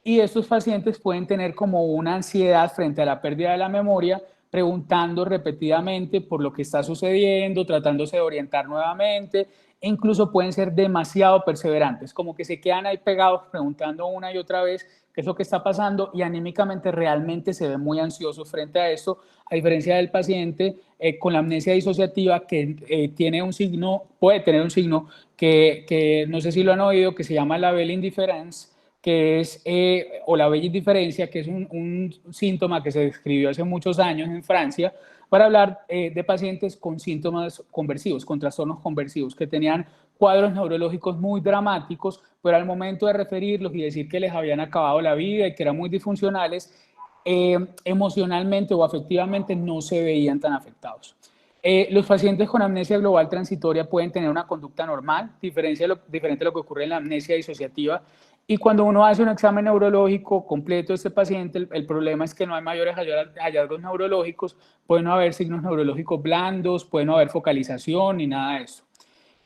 y estos pacientes pueden tener como una ansiedad frente a la pérdida de la memoria, preguntando repetidamente por lo que está sucediendo, tratándose de orientar nuevamente, e incluso pueden ser demasiado perseverantes, como que se quedan ahí pegados preguntando una y otra vez qué es lo que está pasando y anímicamente realmente se ve muy ansioso frente a esto, a diferencia del paciente con la amnesia disociativa que tiene un signo, puede tener un signo que no sé si lo han oído, que se llama la belle indifference, que es, o la bella indiferencia, que es un síntoma que se describió hace muchos años en Francia para hablar de pacientes con síntomas conversivos, con trastornos conversivos, que tenían cuadros neurológicos muy dramáticos, pero al momento de referirlos y decir que les habían acabado la vida y que eran muy disfuncionales, emocionalmente o afectivamente no se veían tan afectados. Los pacientes con amnesia global transitoria pueden tener una conducta normal, diferente a lo que ocurre en la amnesia disociativa, y cuando uno hace un examen neurológico completo de este paciente, el problema es que no hay mayores hallazgos neurológicos, pueden no haber signos neurológicos blandos, puede no haber focalización ni nada de eso.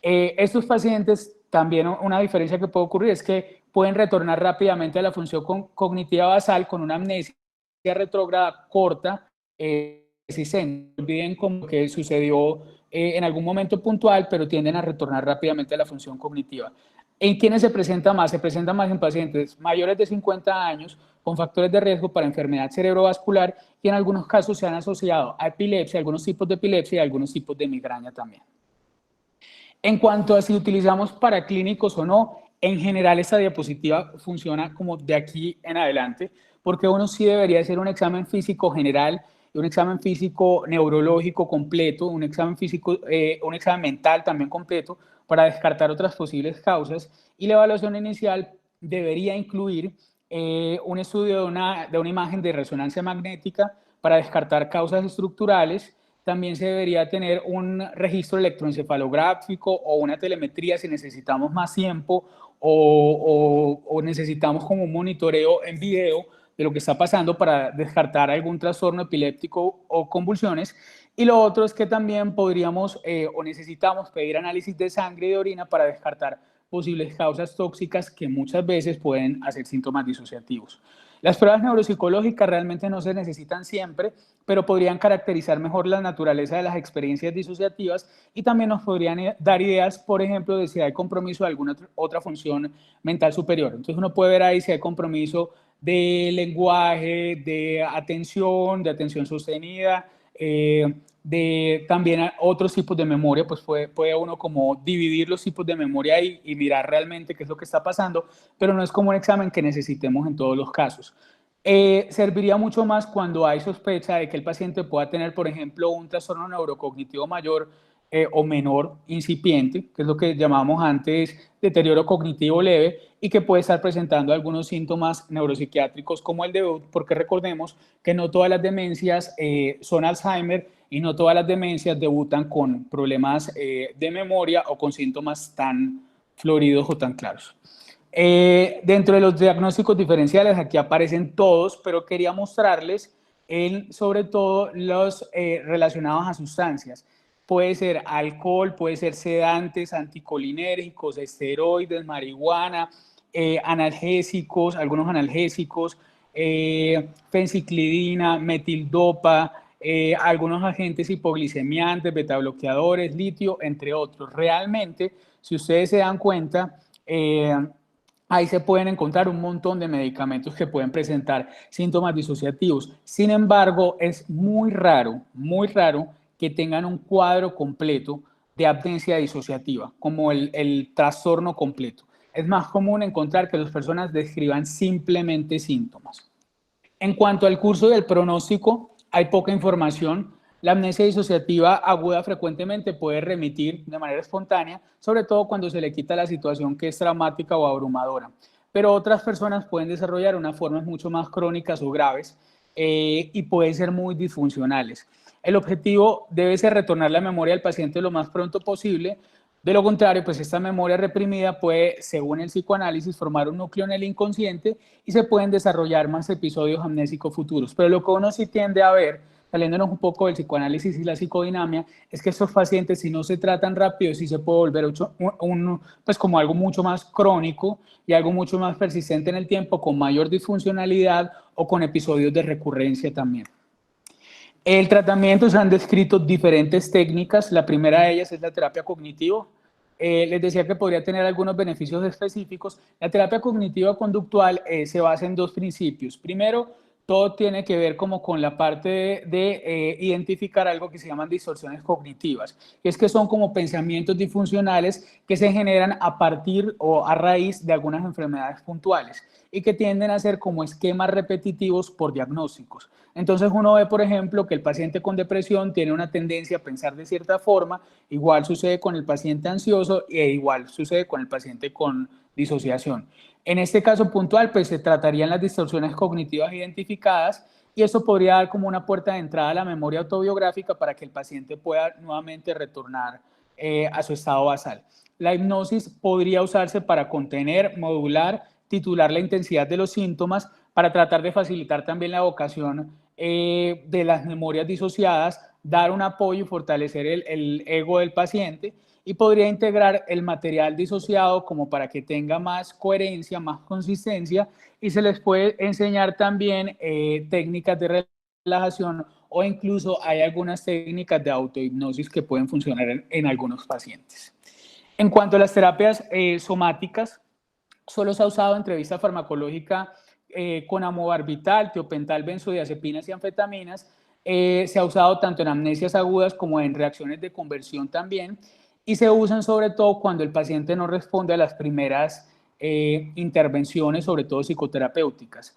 Estos pacientes, también una diferencia que puede ocurrir es que pueden retornar rápidamente a la función cognitiva basal con una amnesia retrógrada corta, si se olviden como que sucedió en algún momento puntual, pero tienden a retornar rápidamente a la función cognitiva. ¿En quiénes se presenta más? Se presenta más en pacientes mayores de 50 años con factores de riesgo para enfermedad cerebrovascular y en algunos casos se han asociado a epilepsia, algunos tipos de epilepsia y algunos tipos de migraña también. En cuanto a si utilizamos para clínicos o no, en general esta diapositiva funciona como de aquí en adelante, porque uno sí debería hacer un examen físico general, un examen físico neurológico completo, un examen físico, un examen mental también completo, para descartar otras posibles causas, y la evaluación inicial debería incluir un estudio de una imagen de resonancia magnética para descartar causas estructurales. También se debería tener un registro electroencefalográfico o una telemetría si necesitamos más tiempo o necesitamos como un monitoreo en video de lo que está pasando para descartar algún trastorno epiléptico o convulsiones. Y lo otro es que también podríamos o necesitamos pedir análisis de sangre y de orina para descartar posibles causas tóxicas que muchas veces pueden hacer síntomas disociativos. Las pruebas neuropsicológicas realmente no se necesitan siempre, pero podrían caracterizar mejor la naturaleza de las experiencias disociativas y también nos podrían dar ideas, por ejemplo, de si hay compromiso de alguna otra función mental superior. Entonces uno puede ver ahí si hay compromiso de lenguaje, de atención sostenida, de también otros tipos de memoria, pues puede uno como dividir los tipos de memoria y mirar realmente qué es lo que está pasando, pero no es como un examen que necesitemos en todos los casos. Serviría mucho más cuando hay sospecha de que el paciente pueda tener, por ejemplo, un trastorno neurocognitivo mayor o menor incipiente, que es lo que llamamos antes deterioro cognitivo leve, y que puede estar presentando algunos síntomas neuropsiquiátricos como el debut, porque recordemos que no todas las demencias son Alzheimer y no todas las demencias debutan con problemas de memoria o con síntomas tan floridos o tan claros. Dentro de los diagnósticos diferenciales, aquí aparecen todos, pero quería mostrarles sobre todo los relacionados a sustancias. Puede ser alcohol, puede ser sedantes, anticolinérgicos, esteroides, marihuana, analgésicos, algunos analgésicos, fenciclidina, metildopa, algunos agentes hipoglicemiantes, betabloqueadores, litio, entre otros. Realmente, si ustedes se dan cuenta, ahí se pueden encontrar un montón de medicamentos que pueden presentar síntomas disociativos. Sin embargo, es muy raro que tengan un cuadro completo de abstencia disociativa, como el trastorno completo. Es más común encontrar que las personas describan simplemente síntomas. En cuanto al curso del pronóstico, hay poca información. La amnesia disociativa aguda frecuentemente puede remitir de manera espontánea, sobre todo cuando se le quita la situación que es traumática o abrumadora. Pero otras personas pueden desarrollar unas formas mucho más crónicas o graves y pueden ser muy disfuncionales. El objetivo debe ser retornar la memoria al paciente lo más pronto posible. De lo contrario, pues esta memoria reprimida puede, según el psicoanálisis, formar un núcleo en el inconsciente y se pueden desarrollar más episodios amnésicos futuros. Pero lo que uno sí tiende a ver, saliéndonos un poco del psicoanálisis y la psicodinamia, es que estos pacientes, si no se tratan rápido, sí se puede volver pues como algo mucho más crónico y algo mucho más persistente en el tiempo, con mayor disfuncionalidad o con episodios de recurrencia también. El tratamiento se han descrito diferentes técnicas. La primera de ellas es la terapia cognitiva. Les decía que podría tener algunos beneficios específicos. La terapia cognitiva conductual se basa en dos principios. Primero, todo tiene que ver como con la parte de identificar algo que se llaman distorsiones cognitivas, que es que son como pensamientos disfuncionales que se generan a partir o a raíz de algunas enfermedades puntuales y que tienden a ser como esquemas repetitivos por diagnósticos. Entonces uno ve, por ejemplo, que el paciente con depresión tiene una tendencia a pensar de cierta forma, igual sucede con el paciente ansioso e igual sucede con el paciente con disociación. En este caso puntual, pues se tratarían las distorsiones cognitivas identificadas y eso podría dar como una puerta de entrada a la memoria autobiográfica para que el paciente pueda nuevamente retornar a su estado basal. La hipnosis podría usarse para contener, modular, titular la intensidad de los síntomas, para tratar de facilitar también la evocación de las memorias disociadas, dar un apoyo y fortalecer el ego del paciente y podría integrar el material disociado como para que tenga más coherencia, más consistencia y se les puede enseñar también técnicas de relajación o incluso hay algunas técnicas de autohipnosis que pueden funcionar en algunos pacientes. En cuanto a las terapias somáticas, solo se ha usado entrevista farmacológica con amobarbital, tiopental, benzodiazepinas y anfetaminas. Se ha usado tanto en amnesias agudas como en reacciones de conversión también. Y se usan sobre todo cuando el paciente no responde a las primeras intervenciones, sobre todo psicoterapéuticas.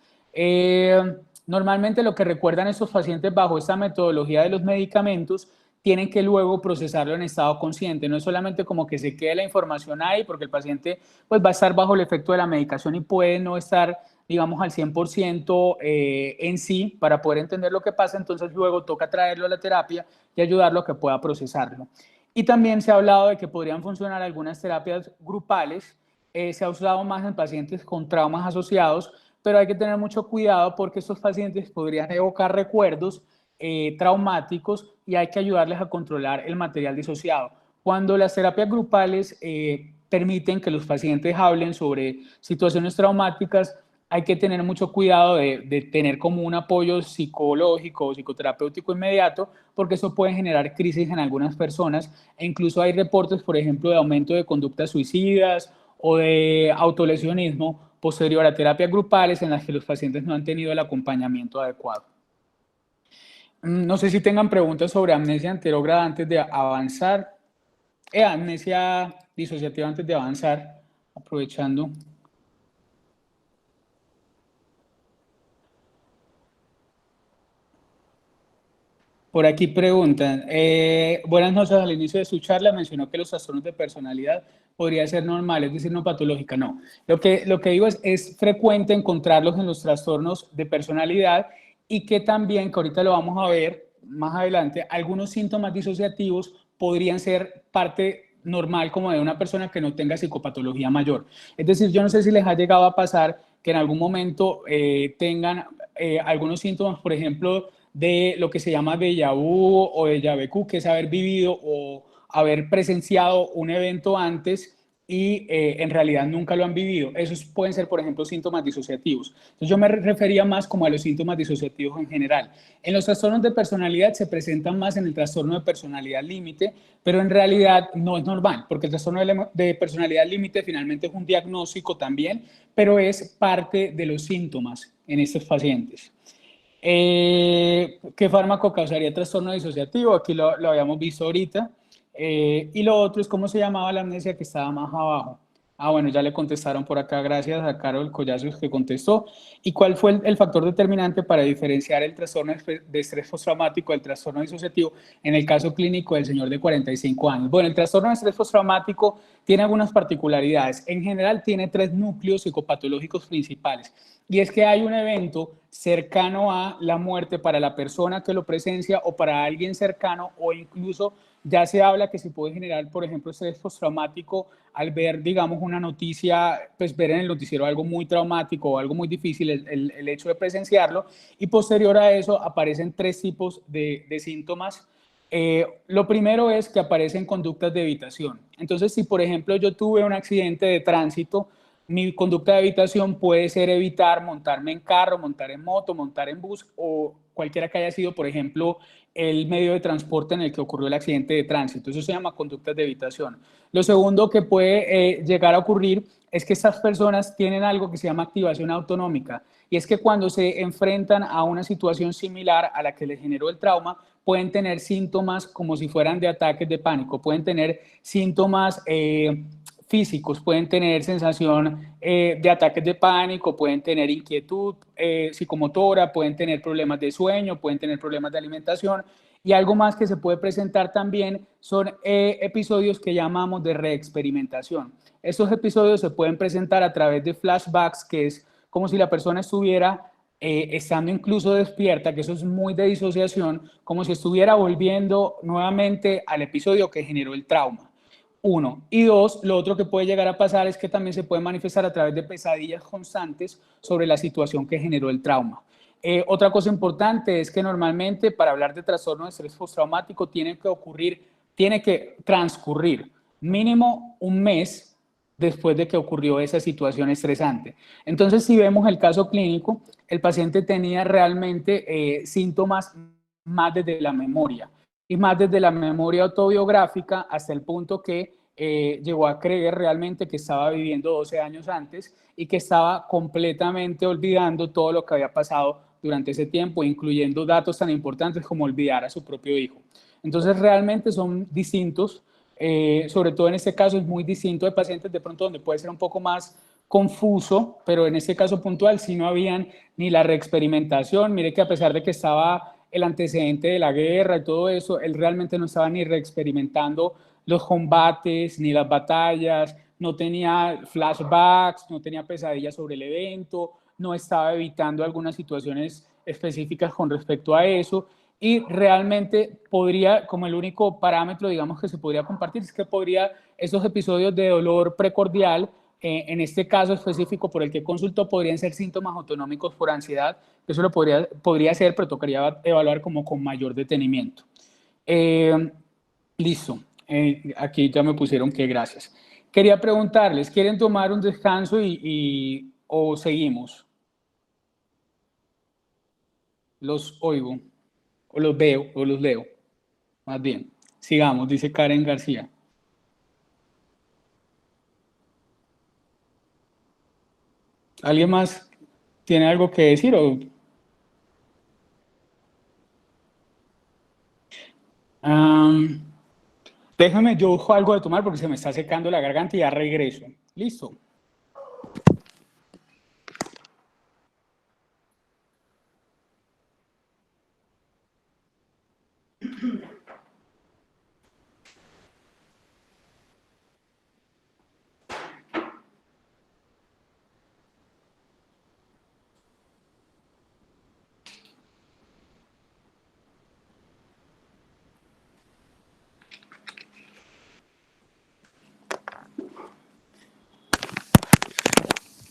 Normalmente lo que recuerdan estos pacientes bajo esta metodología de los medicamentos tienen que luego procesarlo en estado consciente. No es solamente como que se quede la información ahí, porque el paciente pues, va a estar bajo el efecto de la medicación y puede no estar, digamos, al 100% en sí para poder entender lo que pasa. Entonces luego toca traerlo a la terapia y ayudarlo a que pueda procesarlo. Y también se ha hablado de que podrían funcionar algunas terapias grupales. Se ha usado más en pacientes con traumas asociados, pero hay que tener mucho cuidado porque estos pacientes podrían evocar recuerdos traumáticos y hay que ayudarles a controlar el material disociado. Cuando las terapias grupales permiten que los pacientes hablen sobre situaciones traumáticas, hay que tener mucho cuidado de tener como un apoyo psicológico o psicoterapéutico inmediato, porque eso puede generar crisis en algunas personas e incluso hay reportes, por ejemplo, de aumento de conductas suicidas o de autolesionismo posterior a terapias grupales en las que los pacientes no han tenido el acompañamiento adecuado. No sé si tengan preguntas sobre amnesia anterógrada antes de avanzar. Amnesia disociativa antes de avanzar, aprovechando. Por aquí preguntan, buenas noches, al inicio de su charla mencionó que los trastornos de personalidad podría ser normal, es decir, no patológica. No, lo que digo es frecuente encontrarlos en los trastornos de personalidad y que también, que ahorita lo vamos a ver más adelante, algunos síntomas disociativos podrían ser parte normal como de una persona que no tenga psicopatología mayor. Es decir, yo no sé si les ha llegado a pasar que en algún momento tengan algunos síntomas, por ejemplo, de lo que se llama déjà vu o déjà vu, que es haber vivido o haber presenciado un evento antes y en realidad nunca lo han vivido. Esos pueden ser, por ejemplo, síntomas disociativos. Entonces yo me refería más como a los síntomas disociativos en general. En los trastornos de personalidad se presentan más en el trastorno de personalidad límite, pero en realidad no es normal, porque el trastorno de personalidad límite finalmente es un diagnóstico también, pero es parte de los síntomas en estos pacientes. ¿Qué fármaco causaría trastorno disociativo? Aquí lo habíamos visto ahorita. Y lo otro es cómo se llamaba la amnesia que estaba más abajo. Ah, bueno, ya le contestaron por acá, gracias a Carol Collazos que contestó. ¿Y cuál fue el factor determinante para diferenciar el trastorno de estrés postraumático del trastorno disociativo en el caso clínico del señor de 45 años? Bueno, el trastorno de estrés postraumático tiene algunas particularidades. En general tiene 3 núcleos psicopatológicos principales. Y es que hay un evento cercano a la muerte para la persona que lo presencia o para alguien cercano, o incluso ya se habla que se puede generar, por ejemplo, estrés postraumático al ver, digamos, una noticia, pues ver en el noticiero algo muy traumático o algo muy difícil, el hecho de presenciarlo, y posterior a eso aparecen 3 tipos de síntomas. Lo primero es que aparecen conductas de evitación. Entonces, si por ejemplo yo tuve un accidente de tránsito, mi conducta de evitación puede ser evitar montarme en carro, montar en moto, montar en bus o cualquiera que haya sido, por ejemplo, el medio de transporte en el que ocurrió el accidente de tránsito. Eso se llama conductas de evitación. Lo segundo que puede llegar a ocurrir es que estas personas tienen algo que se llama activación autonómica, y es que cuando se enfrentan a una situación similar a la que les generó el trauma, pueden tener síntomas como si fueran de ataques de pánico, pueden tener síntomas físicos, pueden tener sensación de ataques de pánico, pueden tener inquietud psicomotora, pueden tener problemas de sueño, pueden tener problemas de alimentación, y algo más que se puede presentar también son episodios que llamamos de reexperimentación. Estos episodios se pueden presentar a través de flashbacks, que es como si la persona estuviera estando incluso despierta, que eso es muy de disociación, como si estuviera volviendo nuevamente al episodio que generó el trauma. 1. Y 2, lo otro que puede llegar a pasar es que también se puede manifestar a través de pesadillas constantes sobre la situación que generó el trauma. Otra cosa importante es que normalmente para hablar de trastorno de estrés postraumático tiene que transcurrir mínimo un mes después de que ocurrió esa situación estresante. Entonces, si vemos el caso clínico, el paciente tenía realmente síntomas más desde la memoria, y más desde la memoria autobiográfica hasta el punto que llegó a creer realmente que estaba viviendo 12 años antes y que estaba completamente olvidando todo lo que había pasado durante ese tiempo, incluyendo datos tan importantes como olvidar a su propio hijo. Entonces realmente son distintos, sobre todo en este caso es muy distinto de pacientes de pronto donde puede ser un poco más confuso, pero en este caso puntual sí no habían ni la reexperimentación. Mire que a pesar de que estaba el antecedente de la guerra y todo eso, él realmente no estaba ni reexperimentando los combates ni las batallas, no tenía flashbacks, no tenía pesadillas sobre el evento, no estaba evitando algunas situaciones específicas con respecto a eso, y realmente podría, como el único parámetro, digamos, que se podría compartir, es que podría esos episodios de dolor precordial, en este caso específico por el que consultó, podrían ser síntomas autonómicos por ansiedad. Eso lo podría ser, pero tocaría evaluar como con mayor detenimiento. Listo. Aquí ya me pusieron que gracias. Quería preguntarles, ¿quieren tomar un descanso o seguimos? Los oigo, o los veo, o los leo. Más bien, sigamos, dice Karen García. ¿Alguien más tiene algo que decir? Déjame, yo busco algo de tomar porque se me está secando la garganta y ya regreso. Listo.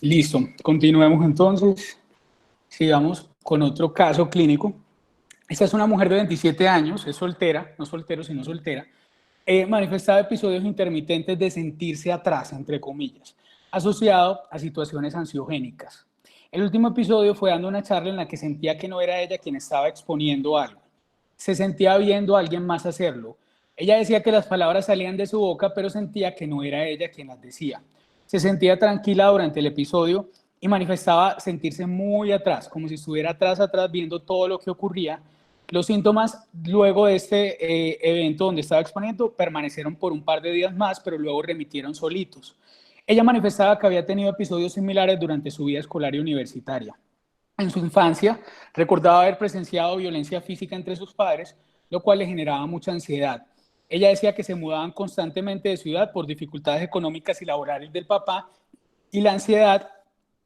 Listo, continuemos entonces. Sigamos con otro caso clínico. Esta es una mujer de 27 años, es soltera, no soltero, sino soltera. Manifestaba episodios intermitentes de sentirse atrás, entre comillas, asociado a situaciones ansiogénicas. El último episodio fue dando una charla en la que sentía que no era ella quien estaba exponiendo algo. Se sentía viendo a alguien más hacerlo. Ella decía que las palabras salían de su boca, pero sentía que no era ella quien las decía. Se sentía tranquila durante el episodio y manifestaba sentirse muy atrás, como si estuviera atrás, viendo todo lo que ocurría. Los síntomas luego de este evento donde estaba exponiendo permanecieron por un par de días más, pero luego remitieron solitos. Ella manifestaba que había tenido episodios similares durante su vida escolar y universitaria. En su infancia, recordaba haber presenciado violencia física entre sus padres, lo cual le generaba mucha ansiedad. Ella decía que se mudaban constantemente de ciudad por dificultades económicas y laborales del papá, y la ansiedad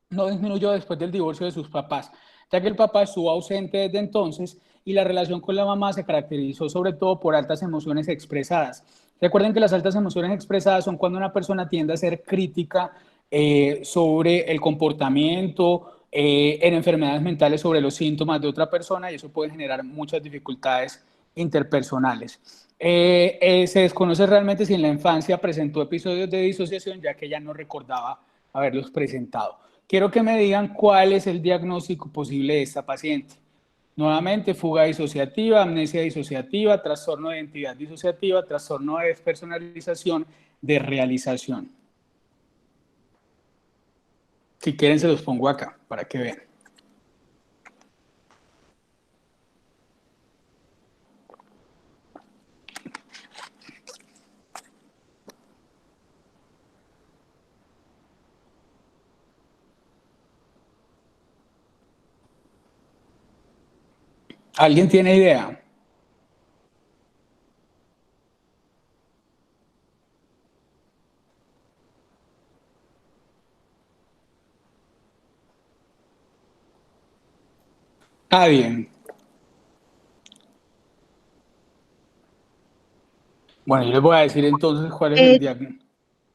no disminuyó después del divorcio de sus papás, ya que el papá estuvo ausente desde entonces y la relación con la mamá se caracterizó sobre todo por altas emociones expresadas. Recuerden que las altas emociones expresadas son cuando una persona tiende a ser crítica sobre el comportamiento, en enfermedades mentales sobre los síntomas de otra persona, y eso puede generar muchas dificultades interpersonales. Se desconoce realmente si en la infancia presentó episodios de disociación, ya que ella no recordaba haberlos presentado. Quiero que me digan cuál es el diagnóstico posible de esta paciente. Nuevamente, fuga disociativa, amnesia disociativa, trastorno de identidad disociativa, trastorno de despersonalización, de realización. Si quieren se los pongo acá para que vean. ¿Alguien tiene idea? Ah, bien. Bueno, yo les voy a decir entonces cuál es el diagnóstico.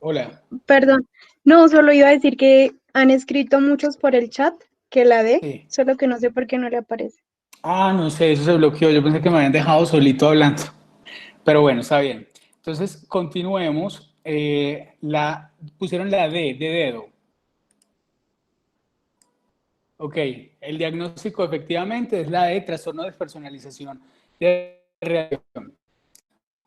Hola. Perdón, no, solo iba a decir que han escrito muchos por el chat que la dé, Sí. solo que no sé por qué no le aparece. Ah, no sé, eso se bloqueó. Yo pensé que me habían dejado solito hablando. Pero bueno, está bien. Entonces, continuemos. Pusieron la D, de dedo. Ok, el diagnóstico efectivamente es la de trastorno de despersonalización de realización.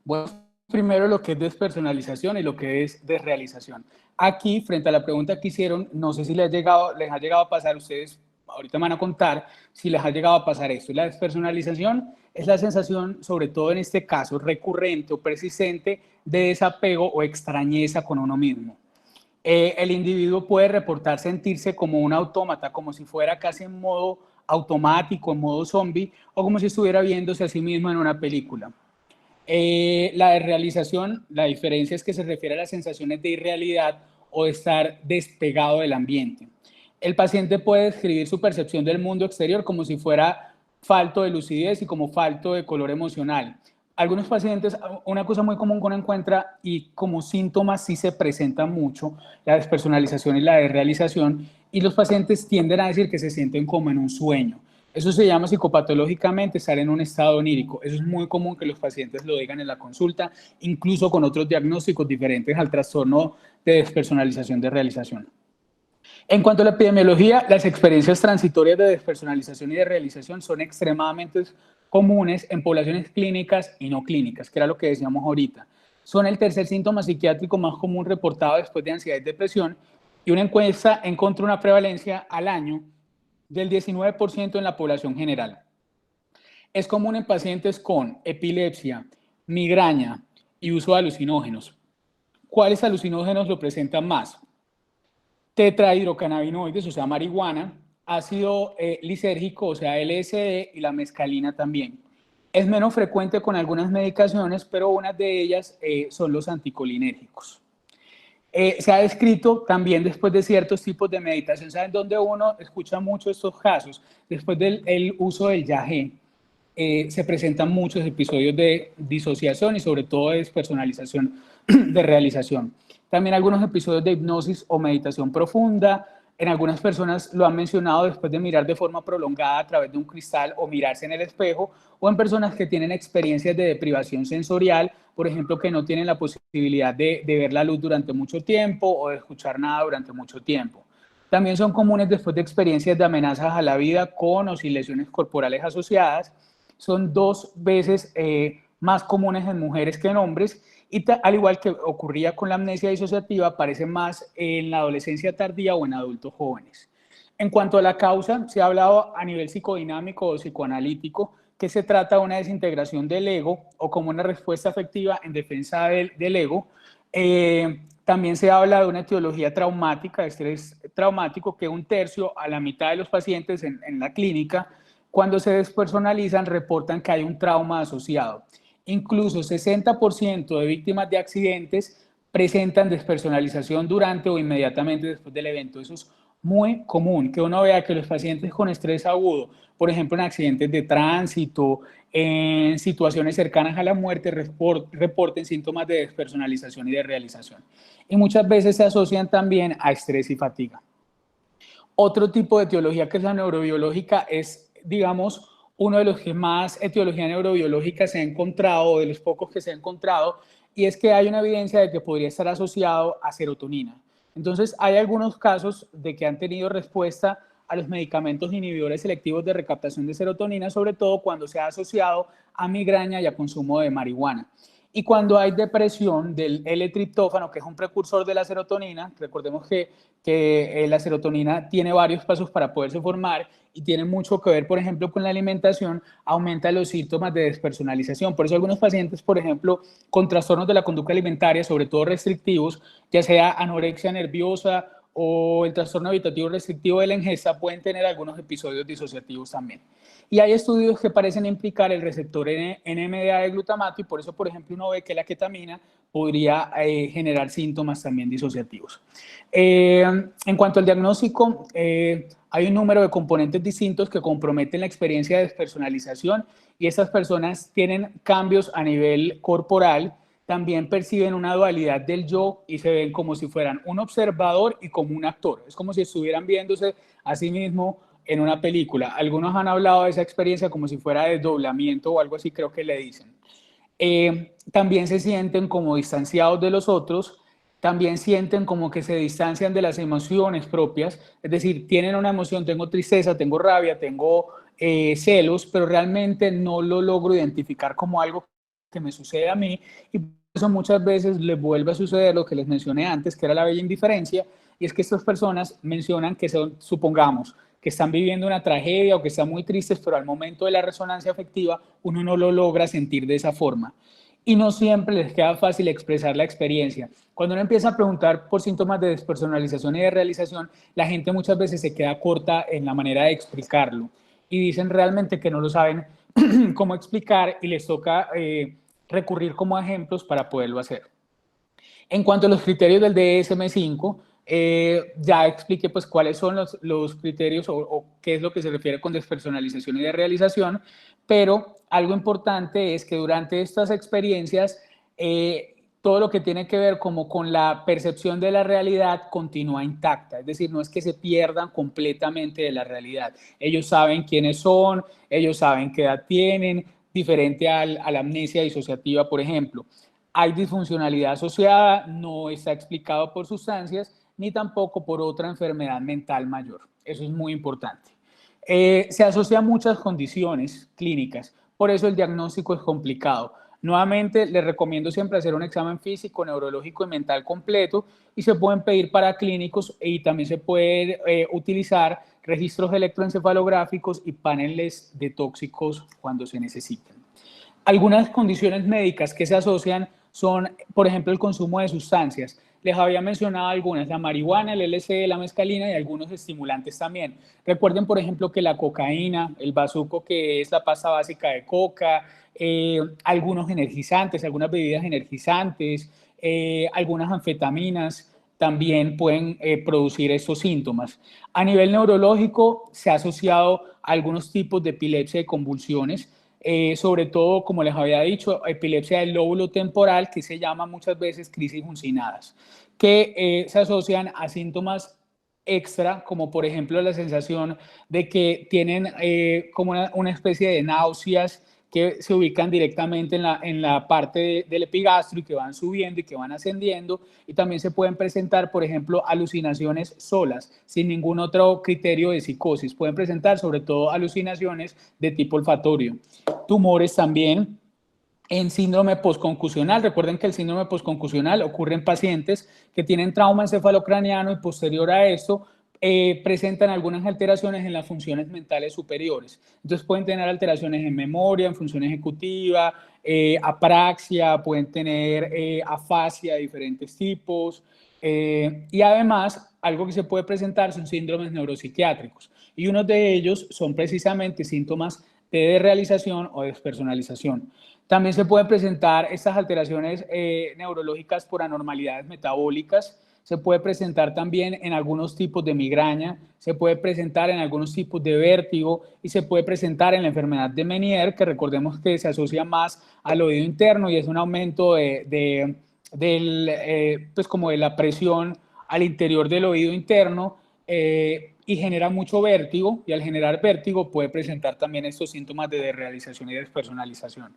Bueno, primero lo que es despersonalización y lo que es desrealización. Aquí, frente a la pregunta que hicieron, no sé si les ha llegado a pasar, ustedes ahorita me van a contar si les ha llegado a pasar esto. La despersonalización es la sensación, sobre todo en este caso, recurrente o persistente de desapego o extrañeza con uno mismo. El individuo puede reportar sentirse como un autómata, como si fuera casi en modo automático, en modo zombie, o como si estuviera viéndose a sí mismo en una película. La desrealización, la diferencia es que se refiere a las sensaciones de irrealidad o de estar despegado del ambiente. El paciente puede describir su percepción del mundo exterior como si fuera falto de lucidez y como falto de color emocional. Algunos pacientes, una cosa muy común que uno encuentra y como síntomas sí se presenta mucho, la despersonalización y la desrealización, y los pacientes tienden a decir que se sienten como en un sueño. Eso se llama psicopatológicamente estar en un estado onírico. Eso es muy común que los pacientes lo digan en la consulta, incluso con otros diagnósticos diferentes al trastorno de despersonalización de realización. En cuanto a la epidemiología, las experiencias transitorias de despersonalización y de realización son extremadamente comunes en poblaciones clínicas y no clínicas, que era lo que decíamos ahorita. Son el tercer síntoma psiquiátrico más común reportado después de ansiedad y depresión, y una encuesta encontró una prevalencia al año del 19% en la población general. Es común en pacientes con epilepsia, migraña y uso de alucinógenos. ¿Cuáles alucinógenos lo presentan más? Tetrahidrocannabinoides, o sea, marihuana, ácido lisérgico, o sea, LSD, y la mescalina también. Es menos frecuente con algunas medicaciones, pero una de ellas son los anticolinérgicos. Se ha descrito también después de ciertos tipos de meditación, ¿saben dónde uno escucha mucho estos casos? Después del uso del yagé, se presentan muchos episodios de disociación y sobre todo de despersonalización de realización. También algunos episodios de hipnosis o meditación profunda, En algunas personas lo han mencionado después de mirar de forma prolongada a través de un cristal o mirarse en el espejo, o en personas que tienen experiencias de deprivación sensorial, por ejemplo, que no tienen la posibilidad de ver la luz durante mucho tiempo o de escuchar nada durante mucho tiempo. También son comunes después de experiencias de amenazas a la vida con o sin lesiones corporales asociadas. Son 2 veces más comunes en mujeres que en hombres, y al igual que ocurría con la amnesia disociativa, aparece más en la adolescencia tardía o en adultos jóvenes. En cuanto a la causa, se ha hablado a nivel psicodinámico o psicoanalítico que se trata de una desintegración del ego o como una respuesta afectiva en defensa del ego. También se habla de una etiología traumática, de estrés traumático, que 1/3 a la mitad de los pacientes en la clínica, cuando se despersonalizan, reportan que hay un trauma asociado. Incluso 60% de víctimas de accidentes presentan despersonalización durante o inmediatamente después del evento. Eso es muy común, que uno vea que los pacientes con estrés agudo, por ejemplo en accidentes de tránsito, en situaciones cercanas a la muerte, reporten síntomas de despersonalización y de realización. Y muchas veces se asocian también a estrés y fatiga. Otro tipo de etiología, que es la neurobiológica, es, digamos, uno de los que más etiología neurobiológica se ha encontrado, o de los pocos que se ha encontrado, y es que hay una evidencia de que podría estar asociado a serotonina. Entonces, hay algunos casos de que han tenido respuesta a los medicamentos inhibidores selectivos de recaptación de serotonina, sobre todo cuando se ha asociado a migraña y a consumo de marihuana. Y cuando hay depresión del L-triptófano, que es un precursor de la serotonina, recordemos que la serotonina tiene varios pasos para poderse formar y tiene mucho que ver, por ejemplo, con la alimentación, aumenta los síntomas de despersonalización. Por eso algunos pacientes, por ejemplo, con trastornos de la conducta alimentaria, sobre todo restrictivos, ya sea anorexia nerviosa o el trastorno evitativo restrictivo de la ingesta, pueden tener algunos episodios disociativos también. Y hay estudios que parecen implicar el receptor NMDA de glutamato, y por eso, por ejemplo, uno ve que la ketamina podría generar síntomas también disociativos. En cuanto al diagnóstico, hay un número de componentes distintos que comprometen la experiencia de despersonalización, y estas personas tienen cambios a nivel corporal, también perciben una dualidad del yo y se ven como si fueran un observador y como un actor. Es como si estuvieran viéndose a sí mismo en una película. Algunos han hablado de esa experiencia como si fuera desdoblamiento o algo así, creo que le dicen. También se sienten como distanciados de los otros, también sienten como que se distancian de las emociones propias, es decir, tienen una emoción, tengo tristeza, tengo rabia, tengo celos, pero realmente no lo logro identificar como algo que me sucede a mí, y por eso muchas veces les vuelve a suceder lo que les mencioné antes, que era la bella indiferencia, y es que estas personas mencionan que son, supongamos, que están viviendo una tragedia o que están muy tristes, pero al momento de la resonancia afectiva uno no lo logra sentir de esa forma. Y no siempre les queda fácil expresar la experiencia. Cuando uno empieza a preguntar por síntomas de despersonalización y de realización, la gente muchas veces se queda corta en la manera de explicarlo y dicen realmente que no lo saben cómo explicar, y les toca recurrir como ejemplos para poderlo hacer. En cuanto a los criterios del DSM-5, ya expliqué pues cuáles son los criterios o qué es lo que se refiere con despersonalización y de realización, pero algo importante es que durante estas experiencias todo lo que tiene que ver como con la percepción de la realidad continúa intacta, es decir, no es que se pierdan completamente de la realidad. Ellos saben quiénes son, ellos saben qué edad tienen, diferente a la amnesia disociativa, por ejemplo. Hay disfuncionalidad asociada, no está explicado por sustancias ni tampoco por otra enfermedad mental mayor. Eso es muy importante. Se asocia a muchas condiciones clínicas, por eso el diagnóstico es complicado. Nuevamente, les recomiendo siempre hacer un examen físico, neurológico y mental completo, y se pueden pedir para clínicos, y también se puede utilizar registros electroencefalográficos y paneles de tóxicos cuando se necesiten. Algunas condiciones médicas que se asocian son, por ejemplo, el consumo de sustancias. Les había mencionado algunas, la marihuana, el LSD, la mescalina y algunos estimulantes también. Recuerden, por ejemplo, que la cocaína, el bazuco, que es la pasta básica de coca, algunos energizantes, algunas bebidas energizantes, algunas anfetaminas también pueden producir estos síntomas. A nivel neurológico se ha asociado a algunos tipos de epilepsia y convulsiones, sobre todo, como les había dicho, epilepsia del lóbulo temporal, que se llama muchas veces crisis uncinadas, que se asocian a síntomas extra, como por ejemplo la sensación de que tienen como una especie de náuseas que se ubican directamente en la parte del epigastro y que van subiendo y que van ascendiendo, y también se pueden presentar, por ejemplo, alucinaciones solas, sin ningún otro criterio de psicosis. Pueden presentar sobre todo alucinaciones de tipo olfatorio. Tumores también en síndrome postconcusional. Recuerden que el síndrome postconcusional ocurre en pacientes que tienen trauma encefalocraniano y posterior a esto presentan algunas alteraciones en las funciones mentales superiores. Entonces pueden tener alteraciones en memoria, en función ejecutiva, apraxia, pueden tener afasia de diferentes tipos, y además algo que se puede presentar son síndromes neuropsiquiátricos, y uno de ellos son precisamente síntomas de desrealización o despersonalización. También se pueden presentar estas alteraciones neurológicas por anormalidades metabólicas. Se puede presentar también en algunos tipos de migraña, se puede presentar en algunos tipos de vértigo y se puede presentar en la enfermedad de Meniere, que recordemos que se asocia más al oído interno y es un aumento pues como de la presión al interior del oído interno, y genera mucho vértigo, y al generar vértigo puede presentar también estos síntomas de desrealización y despersonalización.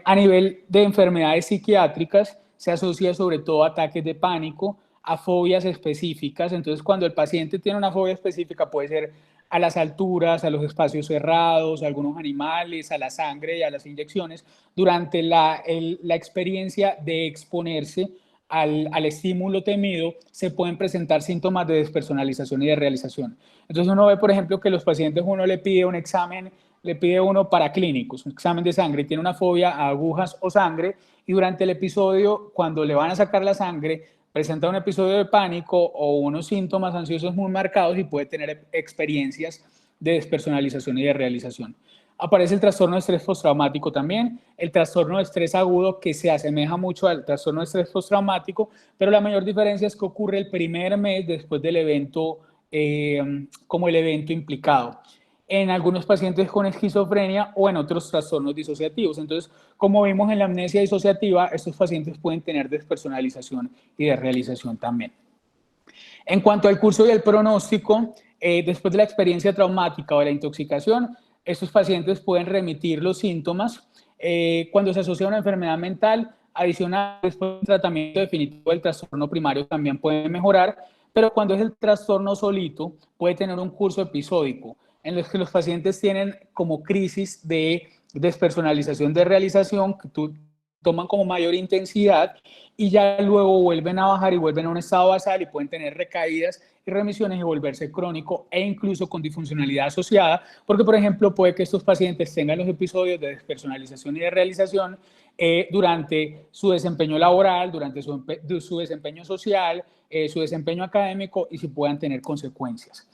A nivel de enfermedades psiquiátricas, se asocia sobre todo a ataques de pánico, a fobias específicas. Entonces, cuando el paciente tiene una fobia específica, puede ser a las alturas, a los espacios cerrados, a algunos animales, a la sangre y a las inyecciones, durante la experiencia de exponerse al estímulo temido, se pueden presentar síntomas de despersonalización y de realización. Entonces uno ve, por ejemplo, que los pacientes uno le pide un examen, le pide uno paraclínicos, un examen de sangre, y tiene una fobia a agujas o sangre, y durante el episodio, cuando le van a sacar la sangre, presenta un episodio de pánico o unos síntomas ansiosos muy marcados y puede tener experiencias de despersonalización y de realización. Aparece el trastorno de estrés postraumático también, el trastorno de estrés agudo, que se asemeja mucho al trastorno de estrés postraumático, pero la mayor diferencia es que ocurre el primer mes después del evento, como el evento implicado, en algunos pacientes con esquizofrenia o en otros trastornos disociativos. Entonces, como vimos en la amnesia disociativa, estos pacientes pueden tener despersonalización y desrealización también. En cuanto al curso y el pronóstico, después de la experiencia traumática o de la intoxicación, estos pacientes pueden remitir los síntomas. Cuando se asocia a una enfermedad mental, adicional, después del tratamiento definitivo del trastorno primario también puede mejorar, pero cuando es el trastorno solito, puede tener un curso episódico, en los que los pacientes tienen como crisis de despersonalización, de realización, que toman como mayor intensidad y ya luego vuelven a bajar y vuelven a un estado basal y pueden tener recaídas y remisiones y volverse crónico e incluso con disfuncionalidad asociada, porque por ejemplo puede que estos pacientes tengan los episodios de despersonalización y de realización durante su desempeño laboral, durante su desempeño social, su desempeño académico, y si puedan tener consecuencias.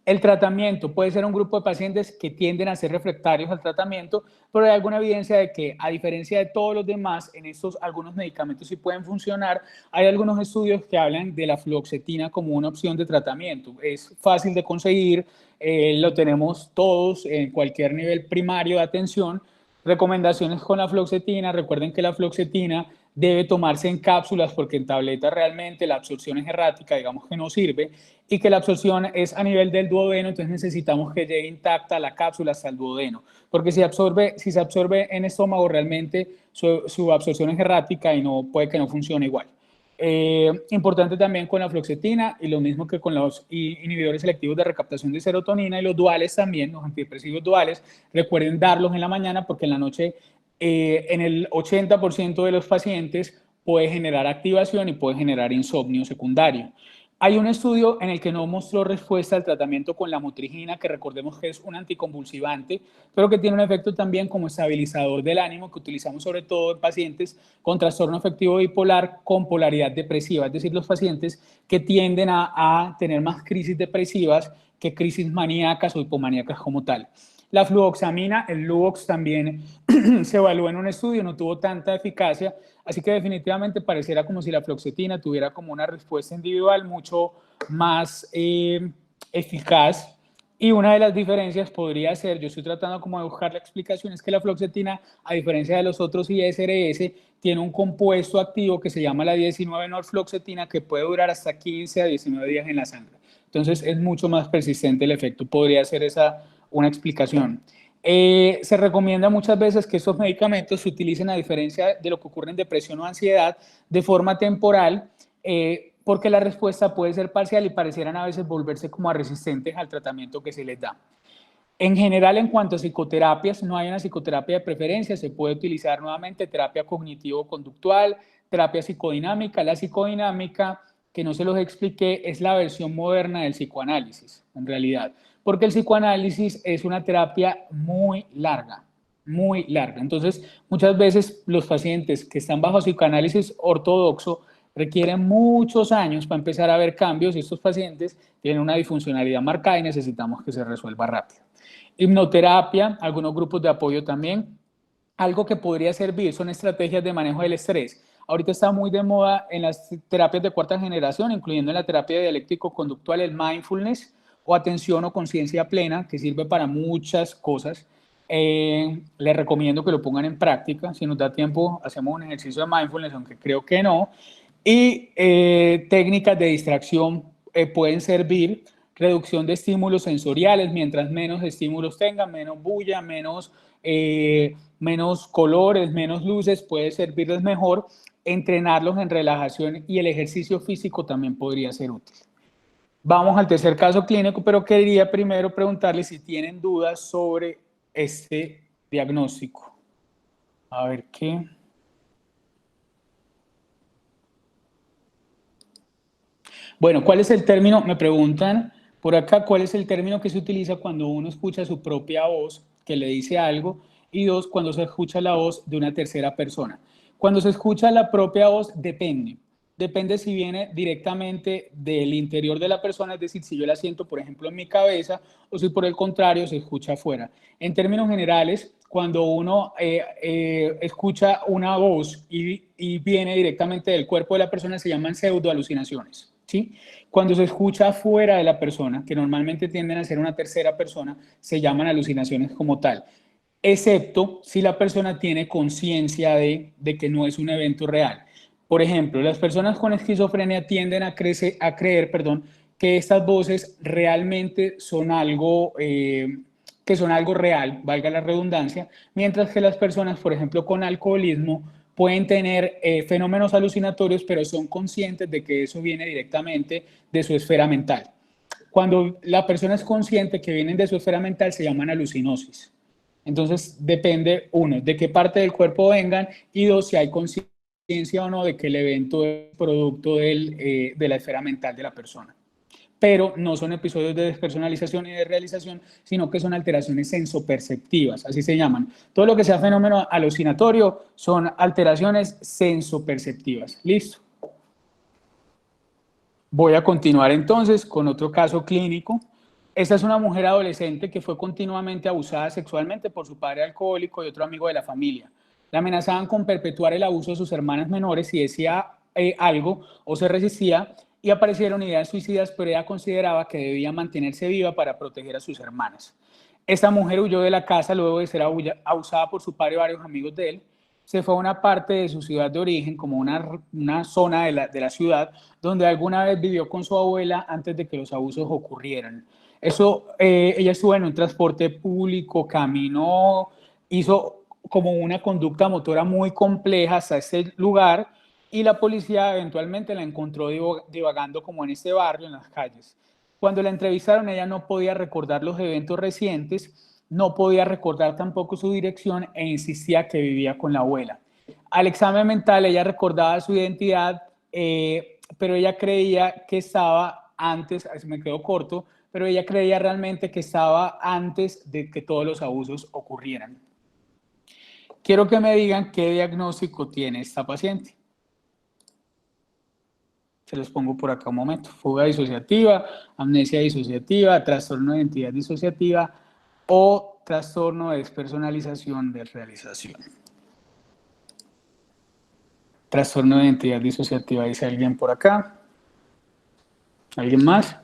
El tratamiento puede ser un grupo de pacientes que tienden a ser refractarios al tratamiento, pero hay alguna evidencia de que, a diferencia de todos los demás, en estos algunos medicamentos sí pueden funcionar. Hay algunos estudios que hablan de la fluoxetina como una opción de tratamiento. Es fácil de conseguir, lo tenemos todos en cualquier nivel primario de atención. Recomendaciones con la fluoxetina: recuerden que la fluoxetina debe tomarse en cápsulas, porque en tabletas realmente la absorción es errática, digamos que no sirve, y que la absorción es a nivel del duodeno, entonces necesitamos que llegue intacta la cápsula hasta el duodeno, porque si se absorbe en estómago, realmente su absorción es errática y no, puede que no funcione igual. Importante también con la fluoxetina, y lo mismo que con los inhibidores selectivos de recaptación de serotonina y los duales también, los antidepresivos duales, recuerden darlos en la mañana, porque en la noche en el 80% de los pacientes puede generar activación y puede generar insomnio secundario. Hay un estudio en el que no mostró respuesta al tratamiento con la motrigina, que recordemos que es un anticonvulsivante, pero que tiene un efecto también como estabilizador del ánimo, que utilizamos sobre todo en pacientes con trastorno afectivo bipolar con polaridad depresiva, es decir, los pacientes que tienden a tener más crisis depresivas que crisis maníacas o hipomaníacas como tal. La fluoxamina, el Luvox, también se evaluó en un estudio, no tuvo tanta eficacia, así que definitivamente pareciera como si la fluoxetina tuviera como una respuesta individual mucho más eficaz. Y una de las diferencias podría ser, yo estoy tratando como de buscar la explicación, es que la fluoxetina, a diferencia de los otros ISRS, tiene un compuesto activo que se llama la 19-norfluoxetina, que puede durar hasta 15 a 19 días en la sangre. Entonces es mucho más persistente el efecto. Podría ser esa una explicación. Se recomienda muchas veces que estos medicamentos se utilicen, a diferencia de lo que ocurre en depresión o ansiedad, de forma temporal, porque la respuesta puede ser parcial y parecieran a veces volverse como resistentes al tratamiento que se les da. En general, en cuanto a psicoterapias, no hay una psicoterapia de preferencia, se puede utilizar nuevamente terapia cognitivo-conductual, terapia psicodinámica. La psicodinámica, que no se los expliqué, es la versión moderna del psicoanálisis, en realidad, porque el psicoanálisis es una terapia muy larga, muy larga. Entonces, muchas veces los pacientes que están bajo psicoanálisis ortodoxo requieren muchos años para empezar a ver cambios, y estos pacientes tienen una disfuncionalidad marcada y necesitamos que se resuelva rápido. Hipnoterapia, algunos grupos de apoyo también. Algo que podría servir son estrategias de manejo del estrés. Ahorita está muy de moda en las terapias de cuarta generación, incluyendo en la terapia dialéctico-conductual, el mindfulness o atención o conciencia plena, que sirve para muchas cosas. Les recomiendo que lo pongan en práctica. Si nos da tiempo, hacemos un ejercicio de mindfulness, aunque creo que no. Y técnicas de distracción pueden servir. Reducción de estímulos sensoriales, mientras menos estímulos tengan, menos bulla, menos colores, menos luces, puede servirles mejor. Entrenarlos en relajación y el ejercicio físico también podría ser útil. Vamos al tercer caso clínico, pero quería primero preguntarles si tienen dudas sobre este diagnóstico. A ver qué. Bueno, ¿cuál es el término? Me preguntan por acá, ¿cuál es el término que se utiliza cuando uno escucha su propia voz que le dice algo? Y dos, cuando se escucha la voz de una tercera persona. Cuando se escucha la propia voz, depende. Depende si viene directamente del interior de la persona, es decir, si yo la siento, por ejemplo, en mi cabeza, o si por el contrario se escucha afuera. En términos generales, cuando uno escucha una voz y viene directamente del cuerpo de la persona, se llaman pseudoalucinaciones. ¿Sí? Cuando se escucha fuera de la persona, que normalmente tienden a ser una tercera persona, se llaman alucinaciones como tal, excepto si la persona tiene conciencia de que no es un evento real. Por ejemplo, las personas con esquizofrenia tienden a creer, que estas voces realmente son algo, que son algo real, valga la redundancia, mientras que las personas, por ejemplo, con alcoholismo, pueden tener fenómenos alucinatorios, pero son conscientes de que eso viene directamente de su esfera mental. Cuando la persona es consciente que vienen de su esfera mental, se llaman alucinosis. Entonces, depende, uno, de qué parte del cuerpo vengan, y dos, si hay conciencia o no de que el evento es producto de la esfera mental de la persona. Pero no son episodios de despersonalización y de realización, sino que son alteraciones sensoperceptivas, así se llaman. Todo lo que sea fenómeno alucinatorio son alteraciones sensoperceptivas. ¿Listo? Voy a continuar entonces con otro caso clínico. Esta es una mujer adolescente que fue continuamente abusada sexualmente por su padre alcohólico y otro amigo de la familia. La amenazaban con perpetuar el abuso de sus hermanas menores si decía algo o se resistía, y aparecieron ideas suicidas, pero ella consideraba que debía mantenerse viva para proteger a sus hermanas. Esta mujer huyó de la casa luego de ser abusada por su padre y varios amigos de él. Se fue a una parte de su ciudad de origen, como una zona de la ciudad, donde alguna vez vivió con su abuela antes de que los abusos ocurrieran. Ella estuvo en un transporte público, caminó, hizo como una conducta motora muy compleja hasta este lugar, y la policía eventualmente la encontró divagando como en este barrio, en las calles. Cuando la entrevistaron, ella no podía recordar los eventos recientes, no podía recordar tampoco su dirección, e insistía que vivía con la abuela. Al examen mental, ella recordaba su identidad, pero ella creía que estaba antes, me quedo corto, pero ella creía realmente que estaba antes de que todos los abusos ocurrieran. Quiero que me digan qué diagnóstico tiene esta paciente. Se los pongo por acá un momento. Fuga disociativa, amnesia disociativa, trastorno de identidad disociativa o trastorno de despersonalización de realización. Trastorno de identidad disociativa, dice alguien por acá. ¿Alguien más?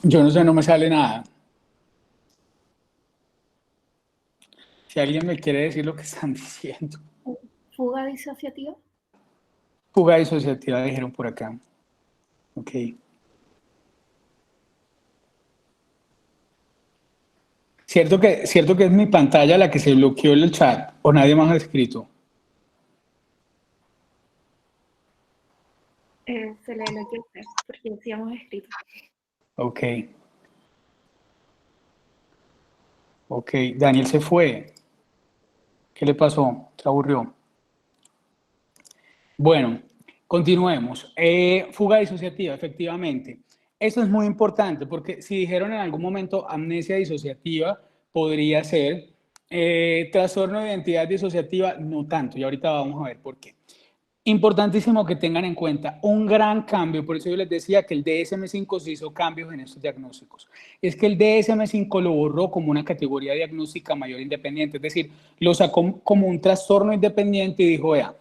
Yo no sé, no me sale nada. Si alguien me quiere decir lo que están diciendo. ¿Fuga disociativa? Fuga disociativa, dijeron por acá. Ok. Cierto que es mi pantalla la que se bloqueó el chat, o nadie más ha escrito. Se le bloqueó usted, porque sí hemos escrito. Ok. Ok, Daniel se fue. ¿Qué le pasó? Se aburrió. Bueno, continuemos. Fuga disociativa, efectivamente. Eso es muy importante porque si dijeron en algún momento amnesia disociativa, podría ser trastorno de identidad disociativa, no tanto. Y ahorita vamos a ver por qué. Importantísimo que tengan en cuenta un gran cambio, por eso yo les decía que el DSM-5 se hizo cambios en estos diagnósticos. Es que el DSM-5 lo borró como una categoría diagnóstica mayor independiente, es decir, lo sacó como un trastorno independiente y dijo, vea,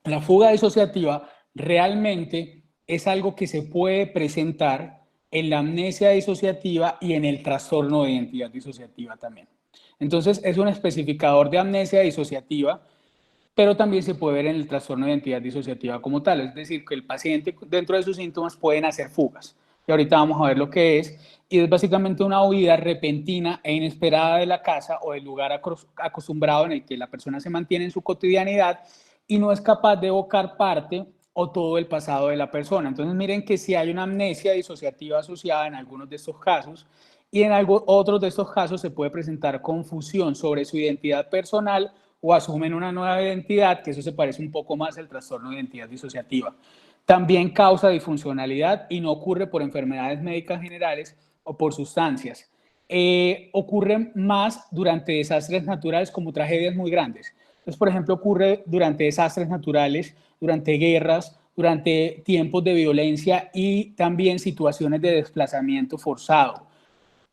la fuga disociativa realmente es algo que se puede presentar en la amnesia disociativa y en el trastorno de identidad disociativa también. Entonces, es un especificador de amnesia disociativa, pero también se puede ver en el trastorno de identidad disociativa como tal, es decir, que el paciente dentro de sus síntomas pueden hacer fugas. Y ahorita vamos a ver lo que es, y es básicamente una huida repentina e inesperada de la casa o del lugar acostumbrado en el que la persona se mantiene en su cotidianidad y no es capaz de evocar parte o todo el pasado de la persona. Entonces miren que si hay una amnesia disociativa asociada en algunos de estos casos, y en otros de estos casos se puede presentar confusión sobre su identidad personal o asumen una nueva identidad, que eso se parece un poco más al trastorno de identidad disociativa. También causa disfuncionalidad y no ocurre por enfermedades médicas generales o por sustancias. Ocurre más durante desastres naturales como tragedias muy grandes. Entonces, por ejemplo, ocurre durante desastres naturales, durante guerras, durante tiempos de violencia y también situaciones de desplazamiento forzado.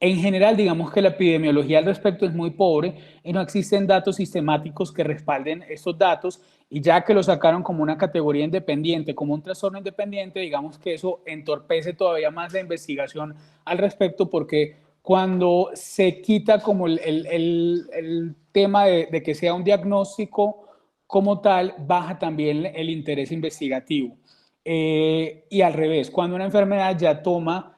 En general, digamos que la epidemiología al respecto es muy pobre y no existen datos sistemáticos que respalden estos datos, y ya que lo sacaron como una categoría independiente, como un trastorno independiente, digamos que eso entorpece todavía más la investigación al respecto, porque cuando se quita como el tema de que sea un diagnóstico como tal, baja también el interés investigativo. Y al revés, cuando una enfermedad ya toma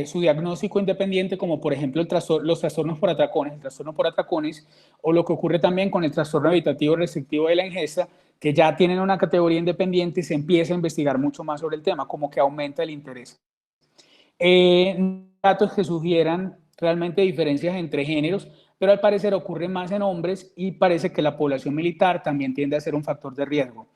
su diagnóstico independiente, como por ejemplo los trastornos por atracones, el trastorno por atracones, o lo que ocurre también con el trastorno evitativo restrictivo de la ingesta, que ya tienen una categoría independiente y se empieza a investigar mucho más sobre el tema, como que aumenta el interés. Datos que sugieran realmente diferencias entre géneros, pero al parecer ocurre más en hombres y parece que la población militar también tiende a ser un factor de riesgo.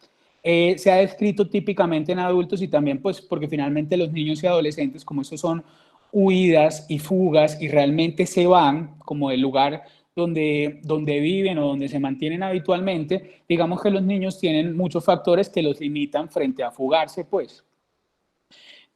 Se ha descrito típicamente en adultos y también pues porque finalmente los niños y adolescentes, como estos son huidas y fugas y realmente se van como del lugar donde viven o donde se mantienen habitualmente, digamos que los niños tienen muchos factores que los limitan frente a fugarse, pues.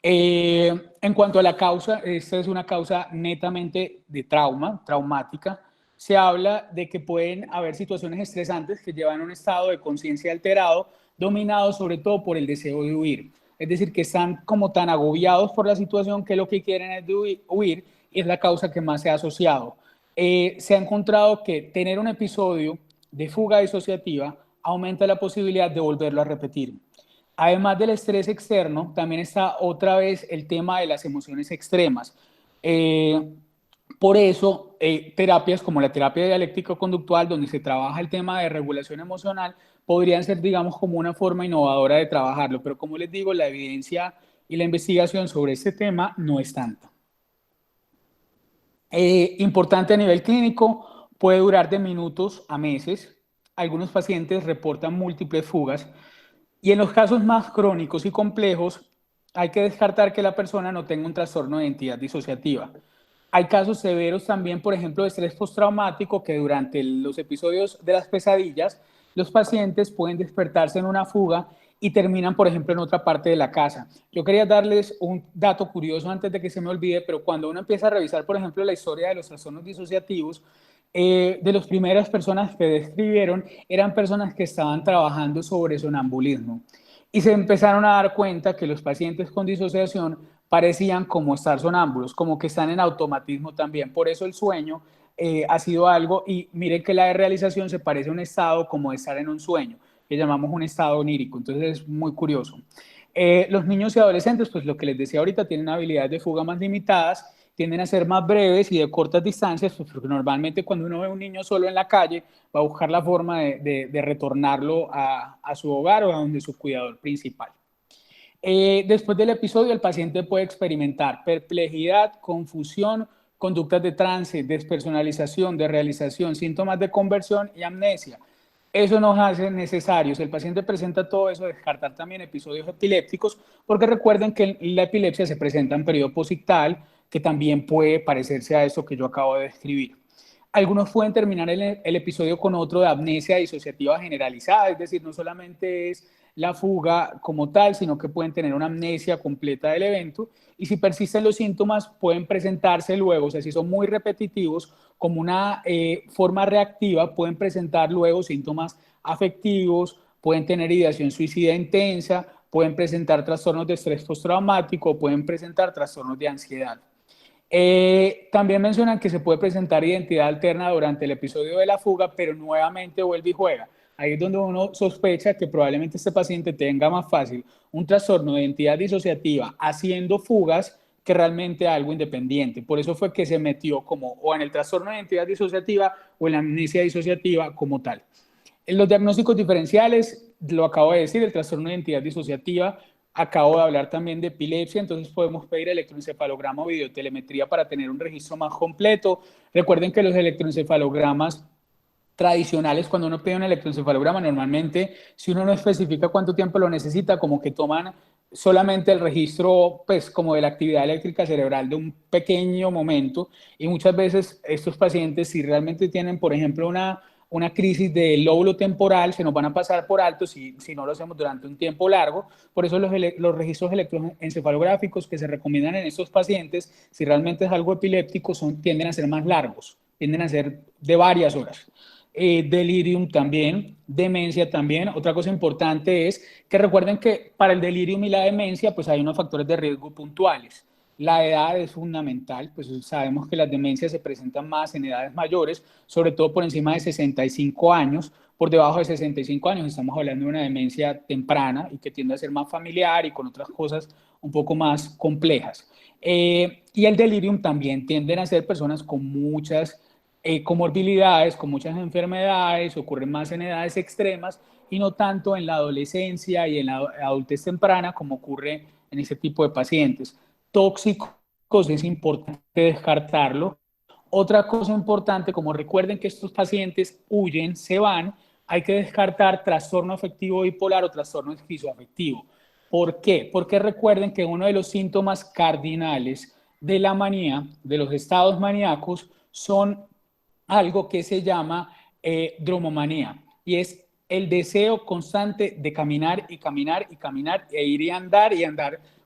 En cuanto a la causa, esta es una causa netamente de traumática. Se habla de que pueden haber situaciones estresantes que llevan a un estado de conciencia alterado, dominado sobre todo por el deseo de huir. Es decir, que están como tan agobiados por la situación que lo que quieren es de huir, y es la causa que más se ha asociado. Se ha encontrado que tener un episodio de fuga disociativa aumenta la posibilidad de volverlo a repetir. Además del estrés externo, también está otra vez el tema de las emociones extremas. Por eso, terapias como la terapia dialéctico-conductual, donde se trabaja el tema de regulación emocional, podrían ser, digamos, como una forma innovadora de trabajarlo. Pero como les digo, la evidencia y la investigación sobre este tema no es tanta. Importante a nivel clínico, puede durar de minutos a meses. Algunos pacientes reportan múltiples fugas. Y en los casos más crónicos y complejos, hay que descartar que la persona no tenga un trastorno de identidad disociativa. Hay casos severos también, por ejemplo, de estrés postraumático, que durante los episodios de las pesadillas, los pacientes pueden despertarse en una fuga y terminan, por ejemplo, en otra parte de la casa. Yo quería darles un dato curioso antes de que se me olvide, pero cuando uno empieza a revisar, por ejemplo, la historia de los trastornos disociativos, de las primeras personas que describieron eran personas que estaban trabajando sobre sonambulismo y se empezaron a dar cuenta que los pacientes con disociación parecían como estar sonámbulos, como que están en automatismo también. Por eso el sueño ha sido algo, y miren que la desrealización se parece a un estado como de estar en un sueño, que llamamos un estado onírico, entonces es muy curioso. Los niños y adolescentes, pues lo que les decía ahorita, tienen habilidades de fuga más limitadas, tienden a ser más breves y de cortas distancias, pues porque normalmente cuando uno ve a un niño solo en la calle, va a buscar la forma de retornarlo a su hogar o a donde su cuidador principal. Después del episodio, el paciente puede experimentar perplejidad, confusión, conductas de trance, despersonalización, desrealización, síntomas de conversión y amnesia. Eso nos hace necesarios. El paciente presenta todo eso, descartar también episodios epilépticos, porque recuerden que la epilepsia se presenta en periodo posictal, que también puede parecerse a esto que yo acabo de describir. Algunos pueden terminar el episodio con otro de amnesia disociativa generalizada, es decir, no solamente es la fuga como tal, sino que pueden tener una amnesia completa del evento, y si persisten los síntomas pueden presentarse luego, o sea, si son muy repetitivos, como una forma reactiva, pueden presentar luego síntomas afectivos, pueden tener ideación suicida intensa, pueden presentar trastornos de estrés postraumático, pueden presentar trastornos de ansiedad. También mencionan que se puede presentar identidad alterna durante el episodio de la fuga, pero nuevamente vuelve y juega. Ahí es donde uno sospecha que probablemente este paciente tenga más fácil un trastorno de identidad disociativa haciendo fugas que realmente algo independiente. Por eso fue que se metió como o en el trastorno de identidad disociativa o en la amnesia disociativa como tal. En los diagnósticos diferenciales, lo acabo de decir, el trastorno de identidad disociativa. Acabo de hablar también de epilepsia, entonces podemos pedir electroencefalograma o videotelemetría para tener un registro más completo. Recuerden que los electroencefalogramas tradicionales, cuando uno pide un electroencefalograma, normalmente, si uno no especifica cuánto tiempo lo necesita, como que toman solamente el registro, pues, como de la actividad eléctrica cerebral de un pequeño momento, y muchas veces estos pacientes, si realmente tienen, por ejemplo, una crisis de lóbulo temporal, se nos van a pasar por alto si no lo hacemos durante un tiempo largo. Por eso los registros electroencefalográficos que se recomiendan en estos pacientes, si realmente es algo epiléptico, tienden a ser más largos, tienden a ser de varias horas. Delirium también, demencia también. Otra cosa importante es que recuerden que para el delirium y la demencia, pues hay unos factores de riesgo puntuales. La edad es fundamental, pues sabemos que las demencias se presentan más en edades mayores, sobre todo por encima de 65 años. Por debajo de 65 años estamos hablando de una demencia temprana y que tiende a ser más familiar y con otras cosas un poco más complejas. Y el delirium también tienden a ser personas con muchas comorbilidades, con muchas enfermedades, ocurren más en edades extremas y no tanto en la adolescencia y en la adultez temprana como ocurre en ese tipo de pacientes. Tóxicos es importante descartarlo. Otra cosa importante, como recuerden que estos pacientes huyen, se van, hay que descartar trastorno afectivo bipolar o trastorno esquizoafectivo. ¿Por qué? Porque recuerden que uno de los síntomas cardinales de la manía, de los estados maníacos, son algo que se llama dromomanía, y es el deseo constante de caminar y caminar y caminar e ir y andar.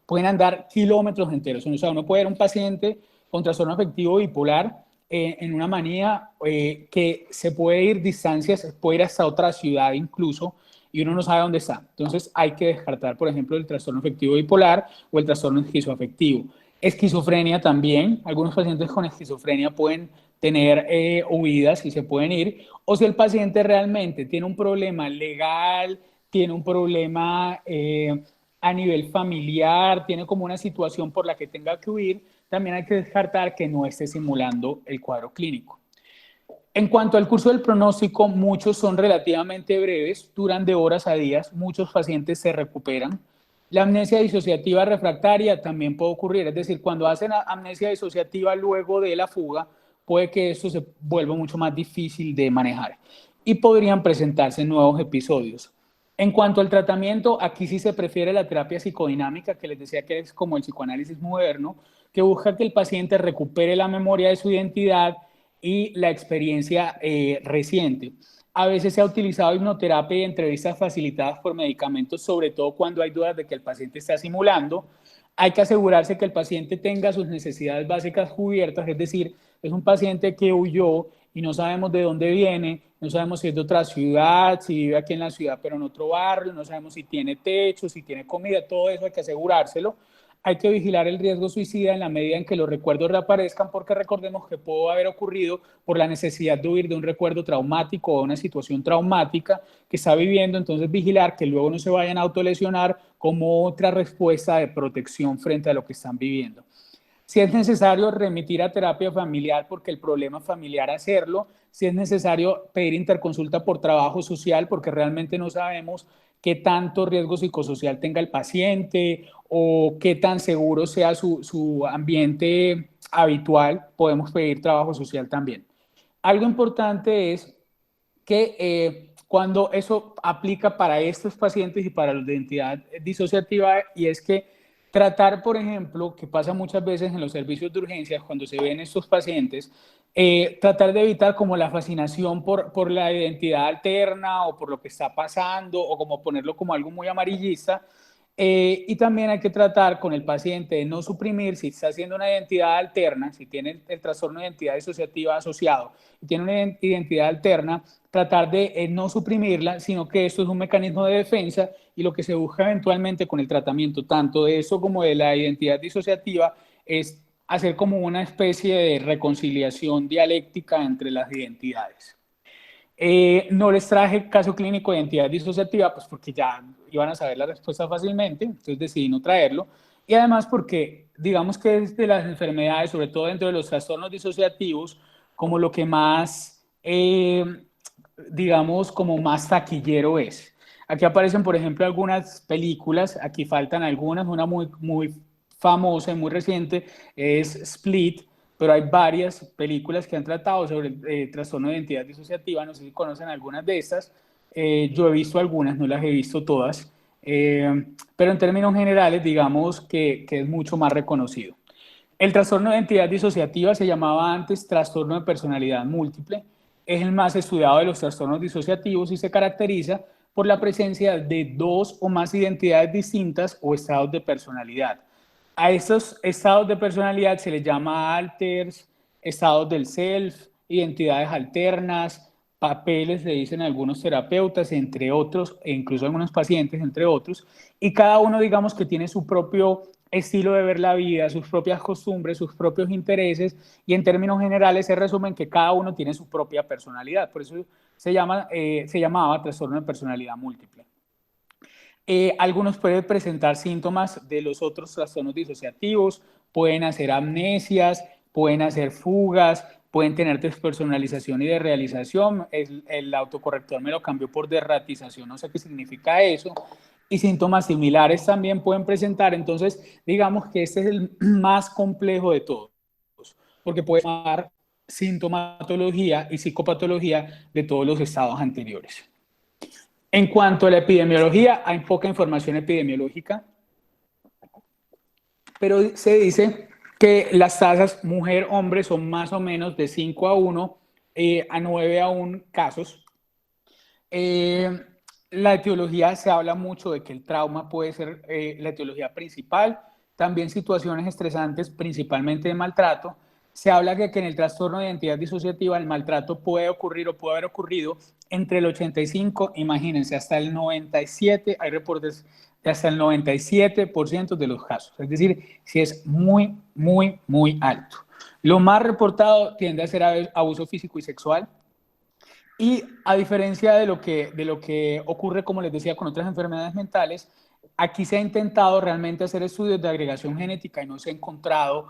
Pueden andar kilómetros enteros. O sea, uno puede ver un paciente con trastorno afectivo bipolar en una manía que se puede ir distancias, puede ir hasta otra ciudad incluso, y uno no sabe dónde está. Entonces hay que descartar, por ejemplo, el trastorno afectivo bipolar o el trastorno esquizoafectivo. Esquizofrenia también. Algunos pacientes con esquizofrenia pueden tener huidas y se pueden ir. O si el paciente realmente tiene un problema legal, tiene un problema a nivel familiar, tiene como una situación por la que tenga que huir, también hay que descartar que no esté simulando el cuadro clínico. En cuanto al curso del pronóstico, muchos son relativamente breves, duran de horas a días, muchos pacientes se recuperan. La amnesia disociativa refractaria también puede ocurrir, es decir, cuando hacen amnesia disociativa luego de la fuga, puede que esto se vuelva mucho más difícil de manejar y podrían presentarse nuevos episodios. En cuanto al tratamiento, aquí sí se prefiere la terapia psicodinámica, que les decía que es como el psicoanálisis moderno, que busca que el paciente recupere la memoria de su identidad y la experiencia reciente. A veces se ha utilizado hipnoterapia y entrevistas facilitadas por medicamentos, sobre todo cuando hay dudas de que el paciente está simulando. Hay que asegurarse que el paciente tenga sus necesidades básicas cubiertas, es decir, es un paciente que huyó y no sabemos de dónde viene, no sabemos si es de otra ciudad, si vive aquí en la ciudad pero en otro barrio, no sabemos si tiene techo, si tiene comida, todo eso hay que asegurárselo. hay que vigilar el riesgo suicida en la medida en que los recuerdos reaparezcan, porque recordemos que pudo haber ocurrido por la necesidad de huir de un recuerdo traumático o una situación traumática que está viviendo, entonces vigilar que luego no se vayan a autolesionar como otra respuesta de protección frente a lo que están viviendo. Si es necesario remitir a terapia familiar porque el problema familiar hacerlo, si es necesario pedir interconsulta por trabajo social porque realmente no sabemos qué tanto riesgo psicosocial tenga el paciente o qué tan seguro sea su ambiente habitual, podemos pedir trabajo social también. Algo importante es que cuando eso aplica para estos pacientes y para los de identidad disociativa, y es que tratar, por ejemplo, que pasa muchas veces en los servicios de urgencias cuando se ven estos pacientes, tratar de evitar como la fascinación por la identidad alterna o por lo que está pasando o como ponerlo como algo muy amarillista. Y también hay que tratar con el paciente de no suprimir, si está haciendo una identidad alterna, si tiene el trastorno de identidad disociativa asociado y tiene una identidad alterna, tratar de no suprimirla, sino que esto es un mecanismo de defensa y lo que se busca eventualmente con el tratamiento, tanto de eso como de la identidad disociativa, es hacer como una especie de reconciliación dialéctica entre las identidades. No les traje caso clínico de identidad disociativa, pues porque ya iban a saber la respuesta fácilmente, entonces decidí no traerlo. Y además porque, digamos que es de las enfermedades, sobre todo dentro de los trastornos disociativos, como lo que más, digamos, como más taquillero es. Aquí aparecen, por ejemplo, algunas películas, aquí faltan algunas, una muy famosa y muy reciente es Split, pero hay varias películas que han tratado sobre el trastorno de identidad disociativa, no sé si conocen algunas de estas, yo he visto algunas, no las he visto todas, pero en términos generales digamos que es mucho más reconocido. El trastorno de identidad disociativa se llamaba antes trastorno de personalidad múltiple, es el más estudiado de los trastornos disociativos y se caracteriza por la presencia de dos o más identidades distintas o estados de personalidad. A estos estados de personalidad se les llama alters, estados del self, identidades alternas, papeles, le dicen algunos terapeutas, entre otros, e incluso algunos pacientes, entre otros, y cada uno, digamos, que tiene su propio estilo de ver la vida, sus propias costumbres, sus propios intereses, y en términos generales se resumen que cada uno tiene su propia personalidad. Por eso se llamaba trastorno de personalidad múltiple. Algunos pueden presentar síntomas de los otros trastornos disociativos, pueden hacer amnesias, pueden hacer fugas, pueden tener despersonalización y desrealización. El autocorrector me lo cambió por derratización, no sé qué significa eso. Y síntomas similares también pueden presentar. Entonces, digamos que este es el más complejo de todos, porque puede tomar sintomatología y psicopatología de todos los estados anteriores. En cuanto a la epidemiología, hay poca información epidemiológica, pero se dice que las tasas mujer-hombre son más o menos de 5 a 1 a 9 a 1 casos. La etiología, se habla mucho de que el trauma puede ser la etiología principal, también situaciones estresantes, principalmente de maltrato. Se habla que en el trastorno de identidad disociativa el maltrato puede ocurrir o puede haber ocurrido entre el 85, imagínense, hasta el 97, hay reportes de hasta el 97% de los casos. Es decir, si es muy, muy, muy alto. Lo más reportado tiende a ser abuso físico y sexual. Y a diferencia de lo que ocurre, como les decía, con otras enfermedades mentales, aquí se ha intentado realmente hacer estudios de agregación genética y no se ha encontrado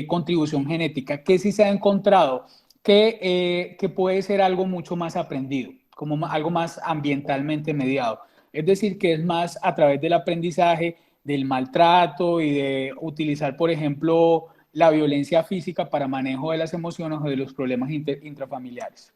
contribución genética. ¿Qué sí se ha encontrado? Que puede ser algo mucho más aprendido, como algo más ambientalmente mediado. Es decir, que es más a través del aprendizaje, del maltrato y de utilizar, por ejemplo, la violencia física para manejo de las emociones o de los problemas intrafamiliares.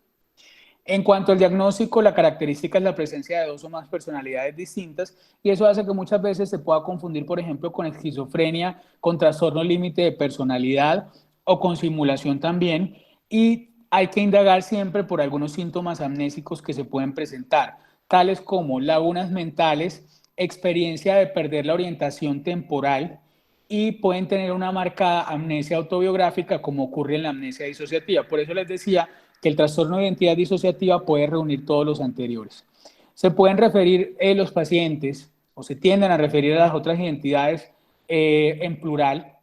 En cuanto al diagnóstico, la característica es la presencia de dos o más personalidades distintas y eso hace que muchas veces se pueda confundir, por ejemplo, con esquizofrenia, con trastorno límite de personalidad o con simulación también. Y hay que indagar siempre por algunos síntomas amnésicos que se pueden presentar, tales como lagunas mentales, experiencia de perder la orientación temporal y pueden tener una marcada amnesia autobiográfica como ocurre en la amnesia disociativa. Por eso les decía que el trastorno de identidad disociativa puede reunir todos los anteriores. Se pueden referir los pacientes, o se tienden a referir a las otras identidades en plural.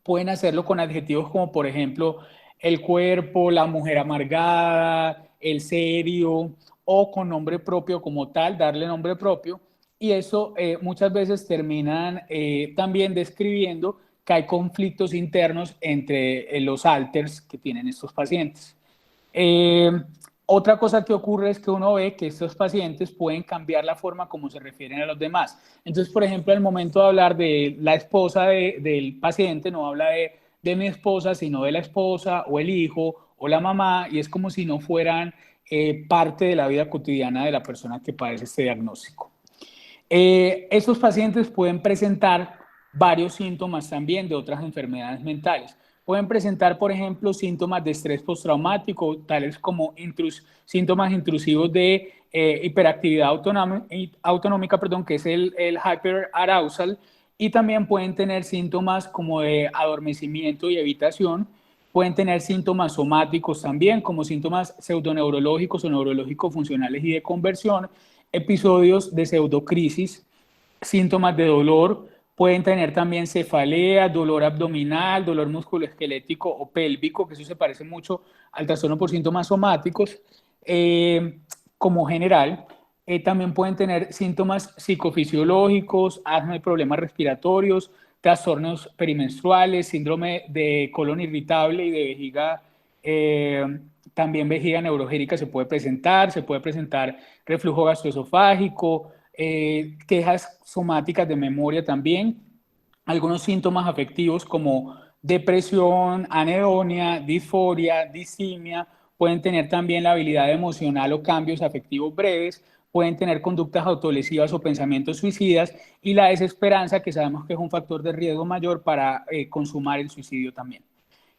Pueden hacerlo con adjetivos como, por ejemplo, el cuerpo, la mujer amargada, el serio, o con nombre propio como tal, darle nombre propio. Y eso muchas veces terminan también describiendo que hay conflictos internos entre los alters que tienen estos pacientes. Otra cosa que ocurre es que uno ve que estos pacientes pueden cambiar la forma como se refieren a los demás. Entonces, por ejemplo, al momento de hablar de la esposa del paciente, no habla de mi esposa, sino de la esposa o el hijo o la mamá, y es como si no fueran parte de la vida cotidiana de la persona que padece este diagnóstico. Estos pacientes pueden presentar varios síntomas también de otras enfermedades mentales. Pueden presentar, por ejemplo, síntomas de estrés postraumático, tales como síntomas intrusivos de hiperactividad autonómica, que es el hyperarousal, y también pueden tener síntomas como de adormecimiento y evitación. Pueden tener síntomas somáticos también, como síntomas pseudoneurológicos o neurológicos funcionales y de conversión, episodios de pseudocrisis, síntomas de dolor. Pueden tener también cefalea, dolor abdominal, dolor musculoesquelético o pélvico, que eso se parece mucho al trastorno por síntomas somáticos, como general. También pueden tener síntomas psicofisiológicos, asma y problemas respiratorios, trastornos perimenstruales, síndrome de colon irritable y de vejiga, también vejiga neurogénica se puede presentar reflujo gastroesofágico, quejas somáticas de memoria también, algunos síntomas afectivos como depresión, anedonia, disforia, distimia, pueden tener también la habilidad emocional o cambios afectivos breves, pueden tener conductas autolesivas o pensamientos suicidas y la desesperanza, que sabemos que es un factor de riesgo mayor para consumar el suicidio también.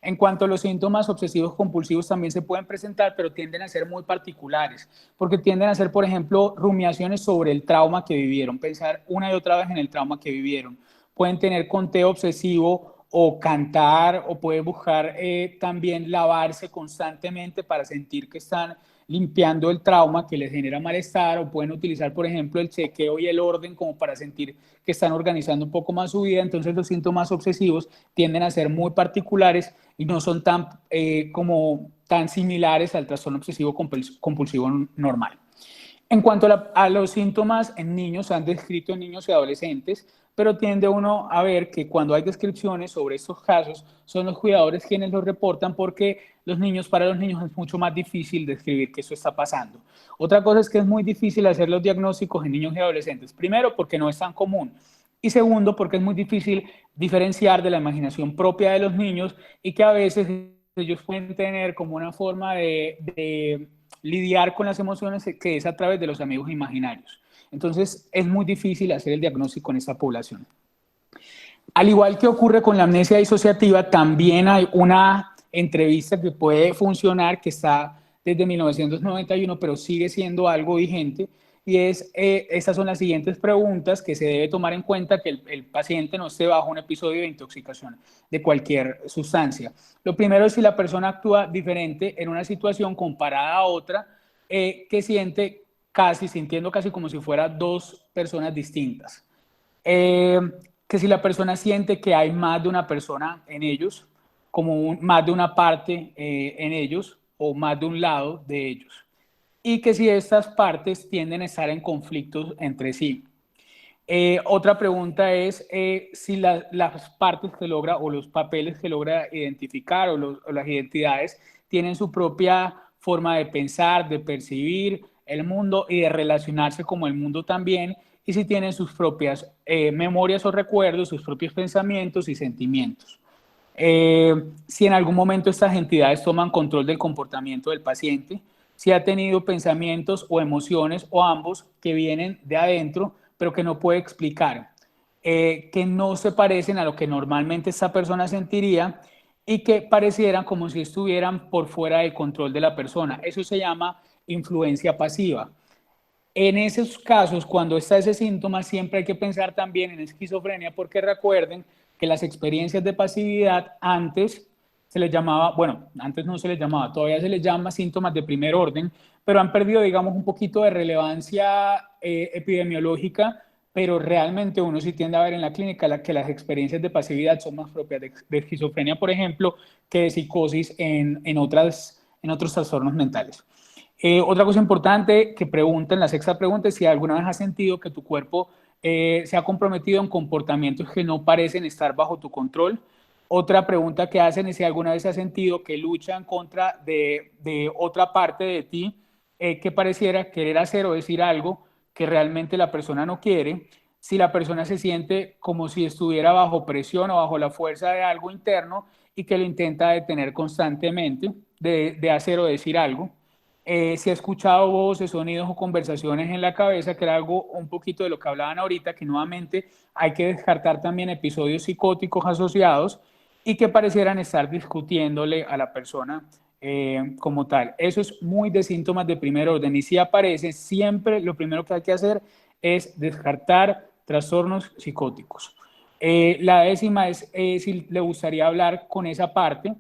En cuanto a los síntomas obsesivos compulsivos también se pueden presentar, pero tienden a ser muy particulares, porque tienden a ser, por ejemplo, rumiaciones sobre el trauma que vivieron, pensar una y otra vez en el trauma que vivieron. Pueden tener conteo obsesivo o cantar, o pueden buscar también lavarse constantemente para sentir que están limpiando el trauma que les genera malestar, o pueden utilizar, por ejemplo, el chequeo y el orden como para sentir que están organizando un poco más su vida. Entonces los síntomas obsesivos tienden a ser muy particulares y no son tan similares al trastorno obsesivo compulsivo normal. En cuanto a los síntomas en niños, se han descrito en niños y adolescentes, pero tiende uno a ver que cuando hay descripciones sobre estos casos, son los cuidadores quienes los reportan, porque para los niños es mucho más difícil describir que eso está pasando. Otra cosa es que es muy difícil hacer los diagnósticos en niños y adolescentes. Primero, porque no es tan común. Y segundo, porque es muy difícil diferenciar de la imaginación propia de los niños y que a veces ellos pueden tener como una forma de lidiar con las emociones que es a través de los amigos imaginarios. Entonces, es muy difícil hacer el diagnóstico en esta población. Al igual que ocurre con la amnesia disociativa, también hay una entrevista que puede funcionar, que está desde 1991, pero sigue siendo algo vigente, y estas son las siguientes preguntas que se debe tomar en cuenta: que el paciente no esté bajo un episodio de intoxicación de cualquier sustancia. Lo primero es si la persona actúa diferente en una situación comparada a otra, que sintiendo casi como si fueran dos personas distintas. Que si la persona siente que hay más de una persona en ellos, como más de una parte en ellos, o más de un lado de ellos. Y que si estas partes tienden a estar en conflictos entre sí. Otra pregunta es si las partes que logra, o los papeles que logra identificar, o las identidades, tienen su propia forma de pensar, de percibir el mundo y de relacionarse como el mundo también, y si tienen sus propias memorias o recuerdos, sus propios pensamientos y sentimientos. Si en algún momento estas entidades toman control del comportamiento del paciente, si ha tenido pensamientos o emociones, o ambos, que vienen de adentro, pero que no puede explicar, que no se parecen a lo que normalmente esta persona sentiría, y que parecieran como si estuvieran por fuera del control de la persona. Eso se llama influencia pasiva. En esos casos, cuando está ese síntoma, siempre hay que pensar también en esquizofrenia, porque recuerden que las experiencias de pasividad antes se les llamaba, antes no se les llamaba, todavía se les llama síntomas de primer orden, pero han perdido, digamos, un poquito de relevancia epidemiológica pero realmente uno sí tiende a ver en la clínica que las experiencias de pasividad son más propias de esquizofrenia, por ejemplo, que de psicosis en otros trastornos mentales. Otra cosa importante que preguntan, la sexta pregunta, es si alguna vez has sentido que tu cuerpo se ha comprometido en comportamientos que no parecen estar bajo tu control. Otra pregunta que hacen es si alguna vez has sentido que lucha en contra de otra parte de ti que pareciera querer hacer o decir algo que realmente la persona no quiere, si la persona se siente como si estuviera bajo presión o bajo la fuerza de algo interno y que lo intenta detener constantemente de hacer o decir algo. Si ha escuchado voces, sonidos o conversaciones en la cabeza, que era algo un poquito de lo que hablaban ahorita, que nuevamente hay que descartar también episodios psicóticos asociados y que parecieran estar discutiéndole a la persona como tal. Eso es muy de síntomas de primer orden y si aparece, siempre lo primero que hay que hacer es descartar trastornos psicóticos. La décima es si le gustaría hablar con esa parte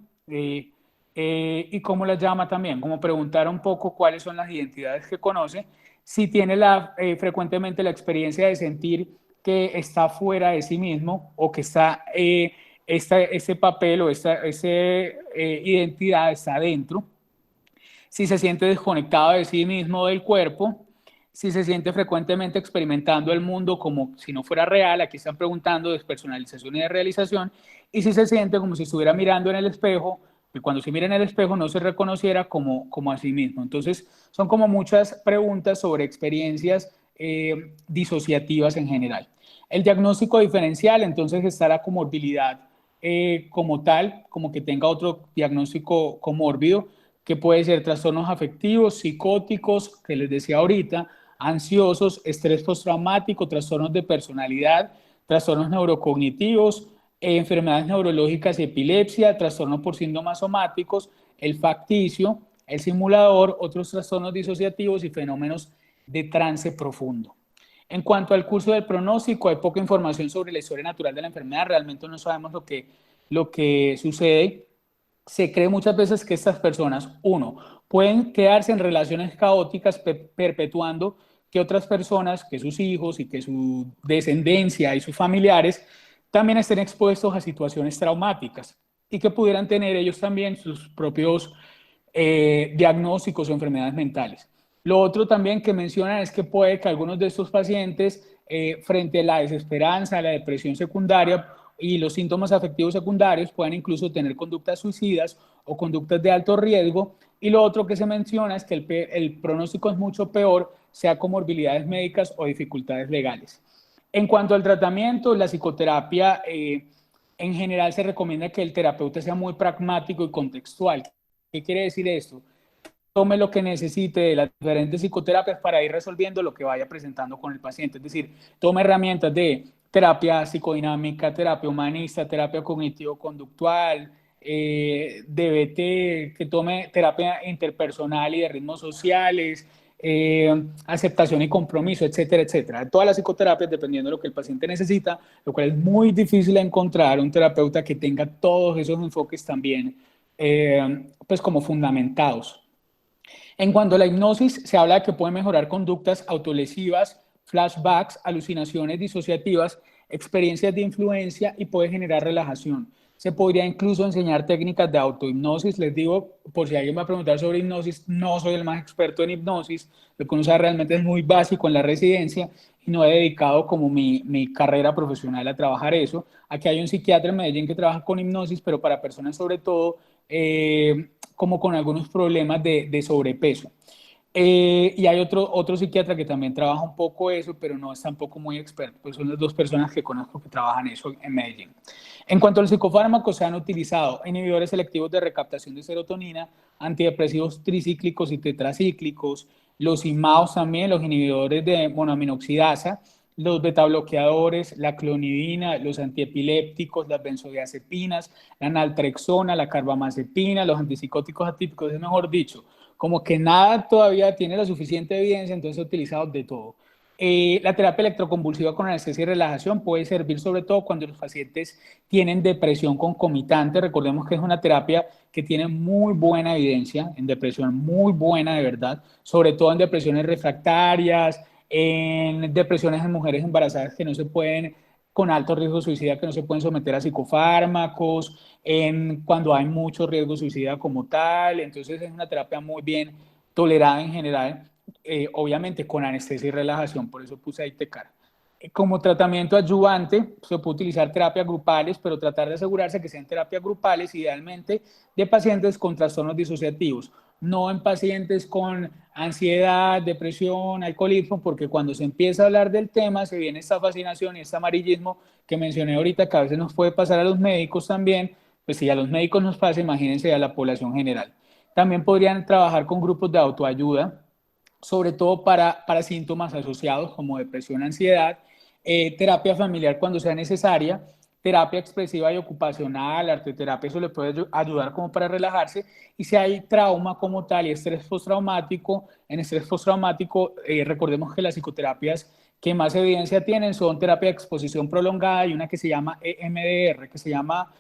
y cómo la llama también, como preguntar un poco cuáles son las identidades que conoce, si tiene frecuentemente la experiencia de sentir que está fuera de sí mismo o que está ese papel o esa identidad está dentro, si se siente desconectado de sí mismo, del cuerpo, si se siente frecuentemente experimentando el mundo como si no fuera real, aquí están preguntando de despersonalización y de realización, y si se siente como si estuviera mirando en el espejo, y cuando se mira en el espejo no se reconociera como a sí mismo. Entonces, son como muchas preguntas sobre experiencias disociativas en general. El diagnóstico diferencial, entonces, está la comorbilidad como tal, como que tenga otro diagnóstico comórbido, que puede ser trastornos afectivos, psicóticos, que les decía ahorita, ansiosos, estrés postraumático, trastornos de personalidad, trastornos neurocognitivos, enfermedades neurológicas y epilepsia, trastornos por síntomas somáticos, el facticio, el simulador, otros trastornos disociativos y fenómenos de trance profundo. En cuanto al curso del pronóstico, hay poca información sobre la historia natural de la enfermedad, realmente no sabemos lo que sucede. Se cree muchas veces que estas personas, uno, pueden quedarse en relaciones caóticas perpetuando que otras personas, que sus hijos y que su descendencia y sus familiares también estén expuestos a situaciones traumáticas y que pudieran tener ellos también sus propios diagnósticos o enfermedades mentales. Lo otro también que mencionan es que puede que algunos de estos pacientes, frente a la desesperanza, a la depresión secundaria y los síntomas afectivos secundarios, puedan incluso tener conductas suicidas o conductas de alto riesgo. Y lo otro que se menciona es que el pronóstico es mucho peor, sea comorbilidades médicas o dificultades legales. En cuanto al tratamiento, la psicoterapia, en general se recomienda que el terapeuta sea muy pragmático y contextual. ¿Qué quiere decir esto? Tome lo que necesite de las diferentes psicoterapias para ir resolviendo lo que vaya presentando con el paciente. Es decir, tome herramientas de terapia psicodinámica, terapia humanista, terapia cognitivo-conductual, DBT, que tome terapia interpersonal y de ritmos sociales, aceptación y compromiso, etcétera, etcétera. Todas las psicoterapias, dependiendo de lo que el paciente necesita, lo cual es muy difícil encontrar un terapeuta que tenga todos esos enfoques también, pues como fundamentados. En cuanto a la hipnosis, se habla de que puede mejorar conductas autolesivas, flashbacks, alucinaciones disociativas, experiencias de influencia y puede generar relajación. Se podría incluso enseñar técnicas de autohipnosis. Les digo, por si alguien va a preguntar sobre hipnosis, no soy el más experto en hipnosis. Lo que uno sabe realmente es muy básico en la residencia y no he dedicado como mi carrera profesional a trabajar eso. Aquí hay un psiquiatra en Medellín que trabaja con hipnosis, pero para personas sobre todo como con algunos problemas de sobrepeso. Y hay otro psiquiatra que también trabaja un poco eso, pero no es tampoco muy experto. Pues son las dos personas que conozco que trabajan eso en Medellín. En cuanto a los psicofármacos, se han utilizado inhibidores selectivos de recaptación de serotonina, antidepresivos tricíclicos y tetracíclicos, los IMAOs también, los inhibidores de monoaminoxidasa, los betabloqueadores, la clonidina, los antiepilépticos, las benzodiazepinas, la naltrexona, la carbamazepina, los antipsicóticos atípicos, es mejor dicho, como que nada todavía tiene la suficiente evidencia, entonces he utilizado de todo. La terapia electroconvulsiva con anestesia y relajación puede servir sobre todo cuando los pacientes tienen depresión concomitante. Recordemos que es una terapia que tiene muy buena evidencia en depresión, muy buena de verdad, sobre todo en depresiones refractarias, en depresiones en mujeres embarazadas que no se pueden, con alto riesgo suicida, que no se pueden someter a psicofármacos, en cuando hay mucho riesgo suicida como tal. Entonces es una terapia muy bien tolerada en general, obviamente con anestesia y relajación, por eso puse ahí TECAR. Como tratamiento adyuvante, se puede utilizar terapias grupales, pero tratar de asegurarse que sean terapias grupales, idealmente de pacientes con trastornos disociativos, no en pacientes con ansiedad, depresión, alcoholismo, porque cuando se empieza a hablar del tema, se viene esta fascinación y este amarillismo que mencioné ahorita, que a veces nos puede pasar a los médicos también. Pues si a los médicos nos pasa, imagínense a la población general. También podrían trabajar con grupos de autoayuda, sobre todo para síntomas asociados como depresión, ansiedad, terapia familiar cuando sea necesaria, terapia expresiva y ocupacional, arteterapia, eso le puede ayudar como para relajarse. Y si hay trauma como tal y estrés postraumático, en estrés postraumático, recordemos que las psicoterapias que más evidencia tienen son terapia de exposición prolongada y una que se llama EMDR, que se llama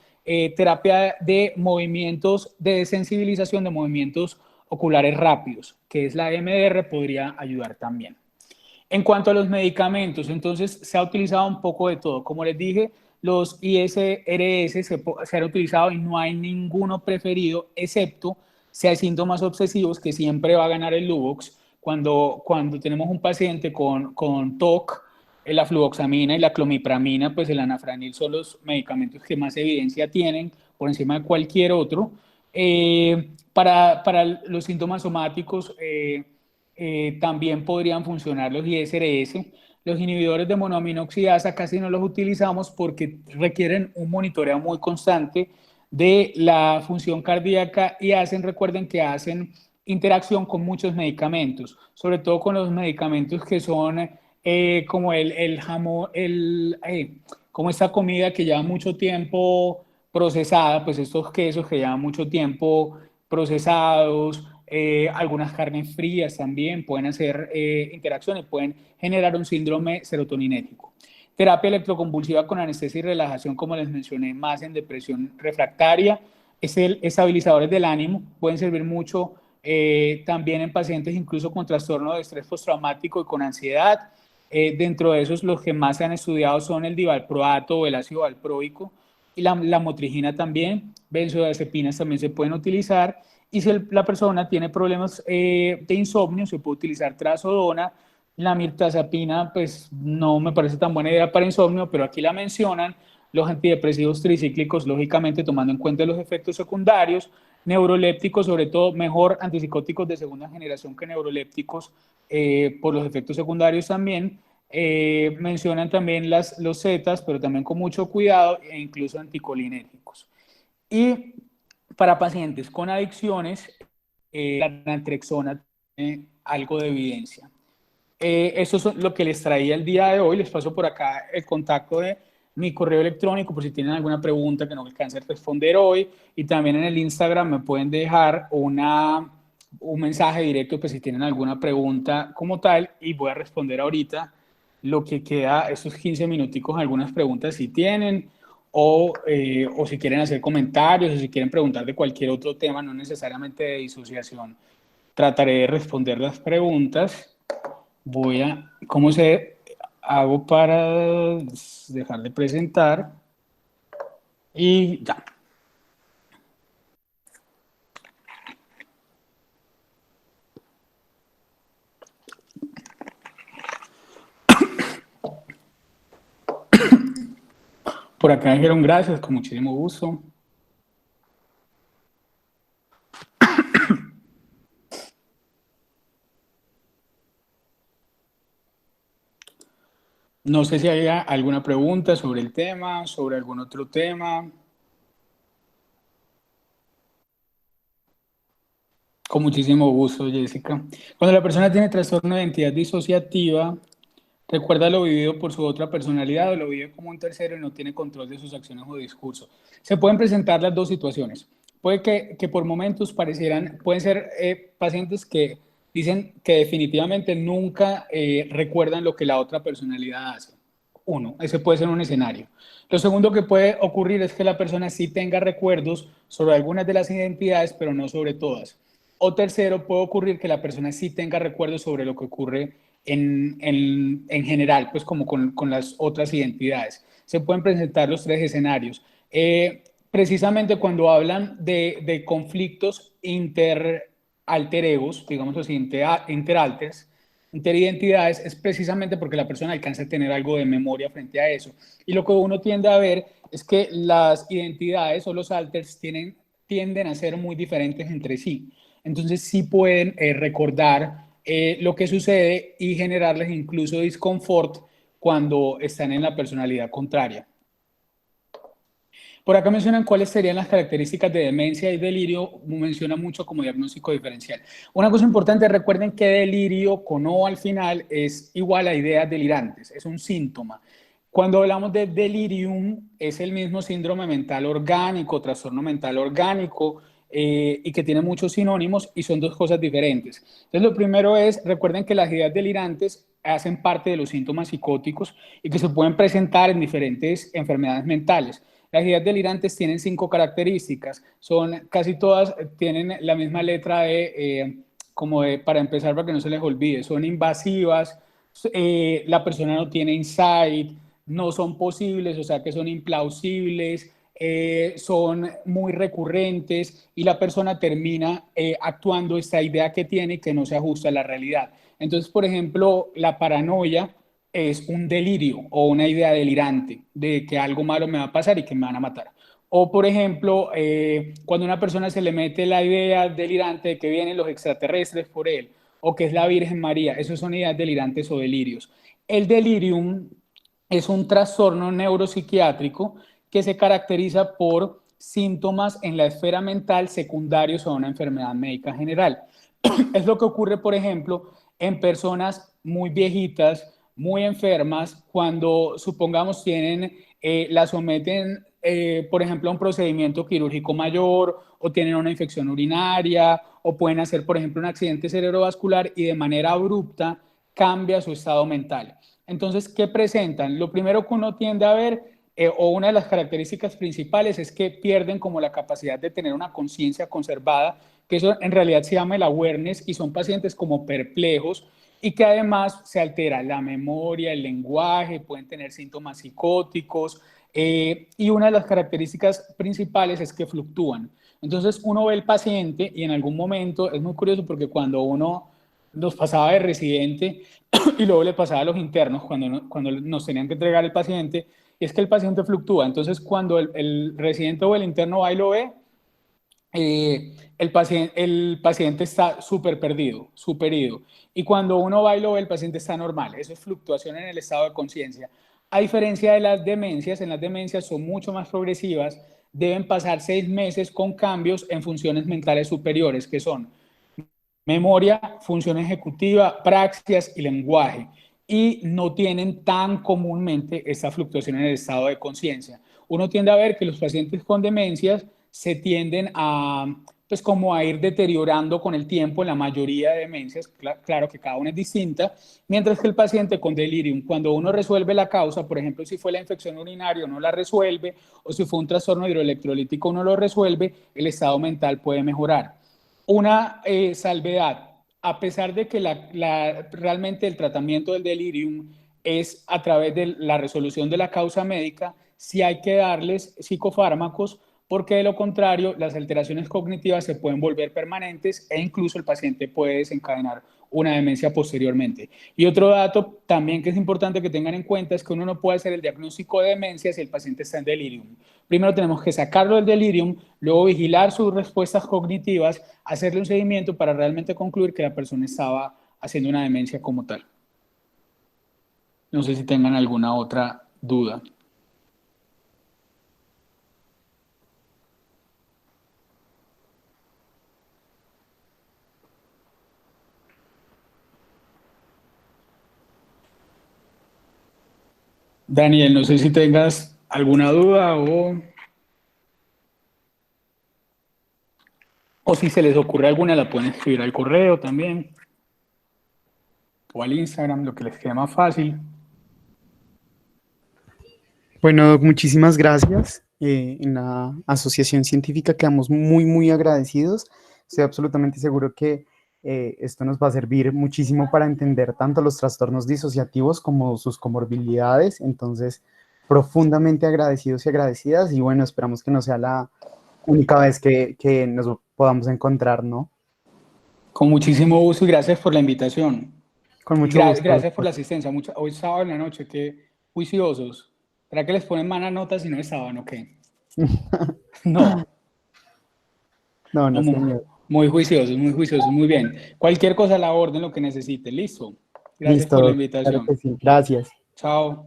terapia de movimientos, de desensibilización de movimientos oculares rápidos, que es la EMDR, podría ayudar también. En cuanto a los medicamentos, entonces se ha utilizado un poco de todo. Como les dije, los ISRS se han utilizado y no hay ninguno preferido, excepto si hay síntomas obsesivos, que siempre va a ganar el Luvox. Cuando tenemos un paciente con TOC, la fluvoxamina y la clomipramina, pues el anafranil son los medicamentos que más evidencia tienen por encima de cualquier otro. Para los síntomas somáticos, también podrían funcionar los ISRS. Los inhibidores de monoaminoxidasa casi no los utilizamos porque requieren un monitoreo muy constante de la función cardíaca y recuerden que hacen interacción con muchos medicamentos, sobre todo con los medicamentos que son como el jamón, como esta comida que lleva mucho tiempo procesada, pues estos quesos que llevan mucho tiempo procesados, algunas carnes frías también pueden hacer interacciones, pueden generar un síndrome serotoninético. Terapia electroconvulsiva con anestesia y relajación, como les mencioné, más en depresión refractaria. Estabilizadores del ánimo pueden servir mucho también en pacientes incluso con trastorno de estrés postraumático y con ansiedad. Dentro de esos, los que más se han estudiado son el divalproato o el ácido valproico y la motrigina también. Benzodiazepinas también se pueden utilizar. Y si la persona tiene problemas de insomnio, se puede utilizar trazodona. La mirtazapina, pues no me parece tan buena idea para insomnio, pero aquí la mencionan. Los antidepresivos tricíclicos, lógicamente tomando en cuenta los efectos secundarios. Neurolépticos, sobre todo, mejor antipsicóticos de segunda generación que neurolépticos por los efectos secundarios también. Mencionan también los zetas, pero también con mucho cuidado, e incluso anticolinérgicos. Y para pacientes con adicciones, la naltrexona tiene algo de evidencia. Eso es lo que les traía el día de hoy. Les paso por acá el contacto de mi correo electrónico por si tienen alguna pregunta que no alcance a responder hoy. Y también en el Instagram me pueden dejar un mensaje directo pues, si tienen alguna pregunta como tal, y voy a responder ahorita lo que queda, estos 15 minuticos, algunas preguntas si tienen, o si quieren hacer comentarios, o si quieren preguntar de cualquier otro tema, no necesariamente de disociación. Trataré de responder las preguntas. ¿Cómo hago para dejar de presentar? Y ya. Por acá dijeron gracias, con muchísimo gusto. No sé si hay alguna pregunta sobre el tema, sobre algún otro tema. Con muchísimo gusto, Jessica. Cuando la persona tiene trastorno de identidad disociativa, recuerda lo vivido por su otra personalidad o lo vive como un tercero y no tiene control de sus acciones o discursos. Se pueden presentar las dos situaciones. Puede que por momentos pueden ser pacientes que dicen que definitivamente nunca recuerdan lo que la otra personalidad hace. Uno, ese puede ser un escenario. Lo segundo que puede ocurrir es que la persona sí tenga recuerdos sobre algunas de las identidades, pero no sobre todas. O tercero, puede ocurrir que la persona sí tenga recuerdos sobre lo que ocurre en general, pues como con las otras identidades. Se pueden presentar los tres escenarios. Precisamente cuando hablan de conflictos alter egos, digamos así, interalters, interidentidades, es precisamente porque la persona alcanza a tener algo de memoria frente a eso. Y lo que uno tiende a ver es que las identidades o los alters tienden a ser muy diferentes entre sí. Entonces sí pueden recordar lo que sucede y generarles incluso disconfort cuando están en la personalidad contraria. Por acá mencionan cuáles serían las características de demencia y delirio, menciona mucho como diagnóstico diferencial. Una cosa importante, recuerden que delirio con O al final es igual a ideas delirantes, es un síntoma. Cuando hablamos de delirium, es el mismo síndrome mental orgánico, trastorno mental orgánico, y que tiene muchos sinónimos y son dos cosas diferentes. Entonces, lo primero es, recuerden que las ideas delirantes hacen parte de los síntomas psicóticos y que se pueden presentar en diferentes enfermedades mentales. Las ideas delirantes tienen 5 características, casi todas tienen la misma letra para empezar, para que no se les olvide, son invasivas, la persona no tiene insight, no son posibles, o sea que son implausibles, son muy recurrentes y la persona termina actuando esta idea que tiene que no se ajusta a la realidad. Entonces, por ejemplo, la paranoia es un delirio o una idea delirante de que algo malo me va a pasar y que me van a matar. O, por ejemplo, cuando a una persona se le mete la idea delirante de que vienen los extraterrestres por él o que es la Virgen María, esos son ideas delirantes o delirios. El delirium es un trastorno neuropsiquiátrico que se caracteriza por síntomas en la esfera mental secundarios a una enfermedad médica general. Es lo que ocurre, por ejemplo, en personas muy viejitas, muy enfermas, cuando supongamos la someten, por ejemplo, a un procedimiento quirúrgico mayor o tienen una infección urinaria o pueden hacer, por ejemplo, un accidente cerebrovascular y de manera abrupta cambia su estado mental. Entonces, ¿qué presentan? Lo primero que uno tiende a ver, o una de las características principales, es que pierden como la capacidad de tener una conciencia conservada, que eso en realidad se llama el awareness, y son pacientes como perplejos, y que además se altera la memoria, el lenguaje, pueden tener síntomas psicóticos, y una de las características principales es que fluctúan. Entonces uno ve el paciente y en algún momento, es muy curioso porque cuando uno nos pasaba de residente y luego le pasaba a los internos cuando nos tenían que entregar el paciente, es que el paciente fluctúa. Entonces cuando el residente o el interno va y lo ve, el paciente está súper perdido, súper ido. Y cuando uno va y lo ve, el paciente está normal. Eso es fluctuación en el estado de conciencia. A diferencia de las demencias, en las demencias son mucho más progresivas. Deben pasar 6 meses con cambios en funciones mentales superiores, que son memoria, función ejecutiva, praxias y lenguaje. Y no tienen tan comúnmente esta fluctuación en el estado de conciencia. Uno tiende a ver que los pacientes con demencias se tienden pues como a ir deteriorando con el tiempo en la mayoría de demencias, claro que cada una es distinta, mientras que el paciente con delirium, cuando uno resuelve la causa, por ejemplo, si fue la infección urinaria, uno la resuelve, o si fue un trastorno hidroelectrolítico, uno lo resuelve, el estado mental puede mejorar. Una salvedad, a pesar de que realmente el tratamiento del delirium es a través de la resolución de la causa médica, sí hay que darles psicofármacos porque de lo contrario las alteraciones cognitivas se pueden volver permanentes e incluso el paciente puede desencadenar una demencia posteriormente. Y otro dato también que es importante que tengan en cuenta es que uno no puede hacer el diagnóstico de demencia si el paciente está en delirium. Primero tenemos que sacarlo del delirium, luego vigilar sus respuestas cognitivas, hacerle un seguimiento para realmente concluir que la persona estaba haciendo una demencia como tal. No sé si tengan alguna otra duda. Daniel, no sé si tengas alguna duda o si se les ocurre alguna, la pueden escribir al correo también o al Instagram, lo que les quede más fácil. Bueno, Doc, muchísimas gracias. En la asociación científica quedamos muy, muy agradecidos. Estoy absolutamente seguro que Esto nos va a servir muchísimo para entender tanto los trastornos disociativos como sus comorbilidades. Entonces, profundamente agradecidos y agradecidas. Y bueno, esperamos que no sea la única vez que nos podamos encontrar, ¿no? Con muchísimo gusto y gracias por la invitación. Con Y mucho gusto. gracias por la asistencia. Hoy sábado en la noche, qué juiciosos. ¿Será que les ponen mala nota si no es sábado o qué? No. No, muy, señor. muy juiciosos, muy bien. Cualquier cosa a la orden, lo que necesite. Listo. Gracias Listo, por la invitación. claro que sí. Gracias. Chao.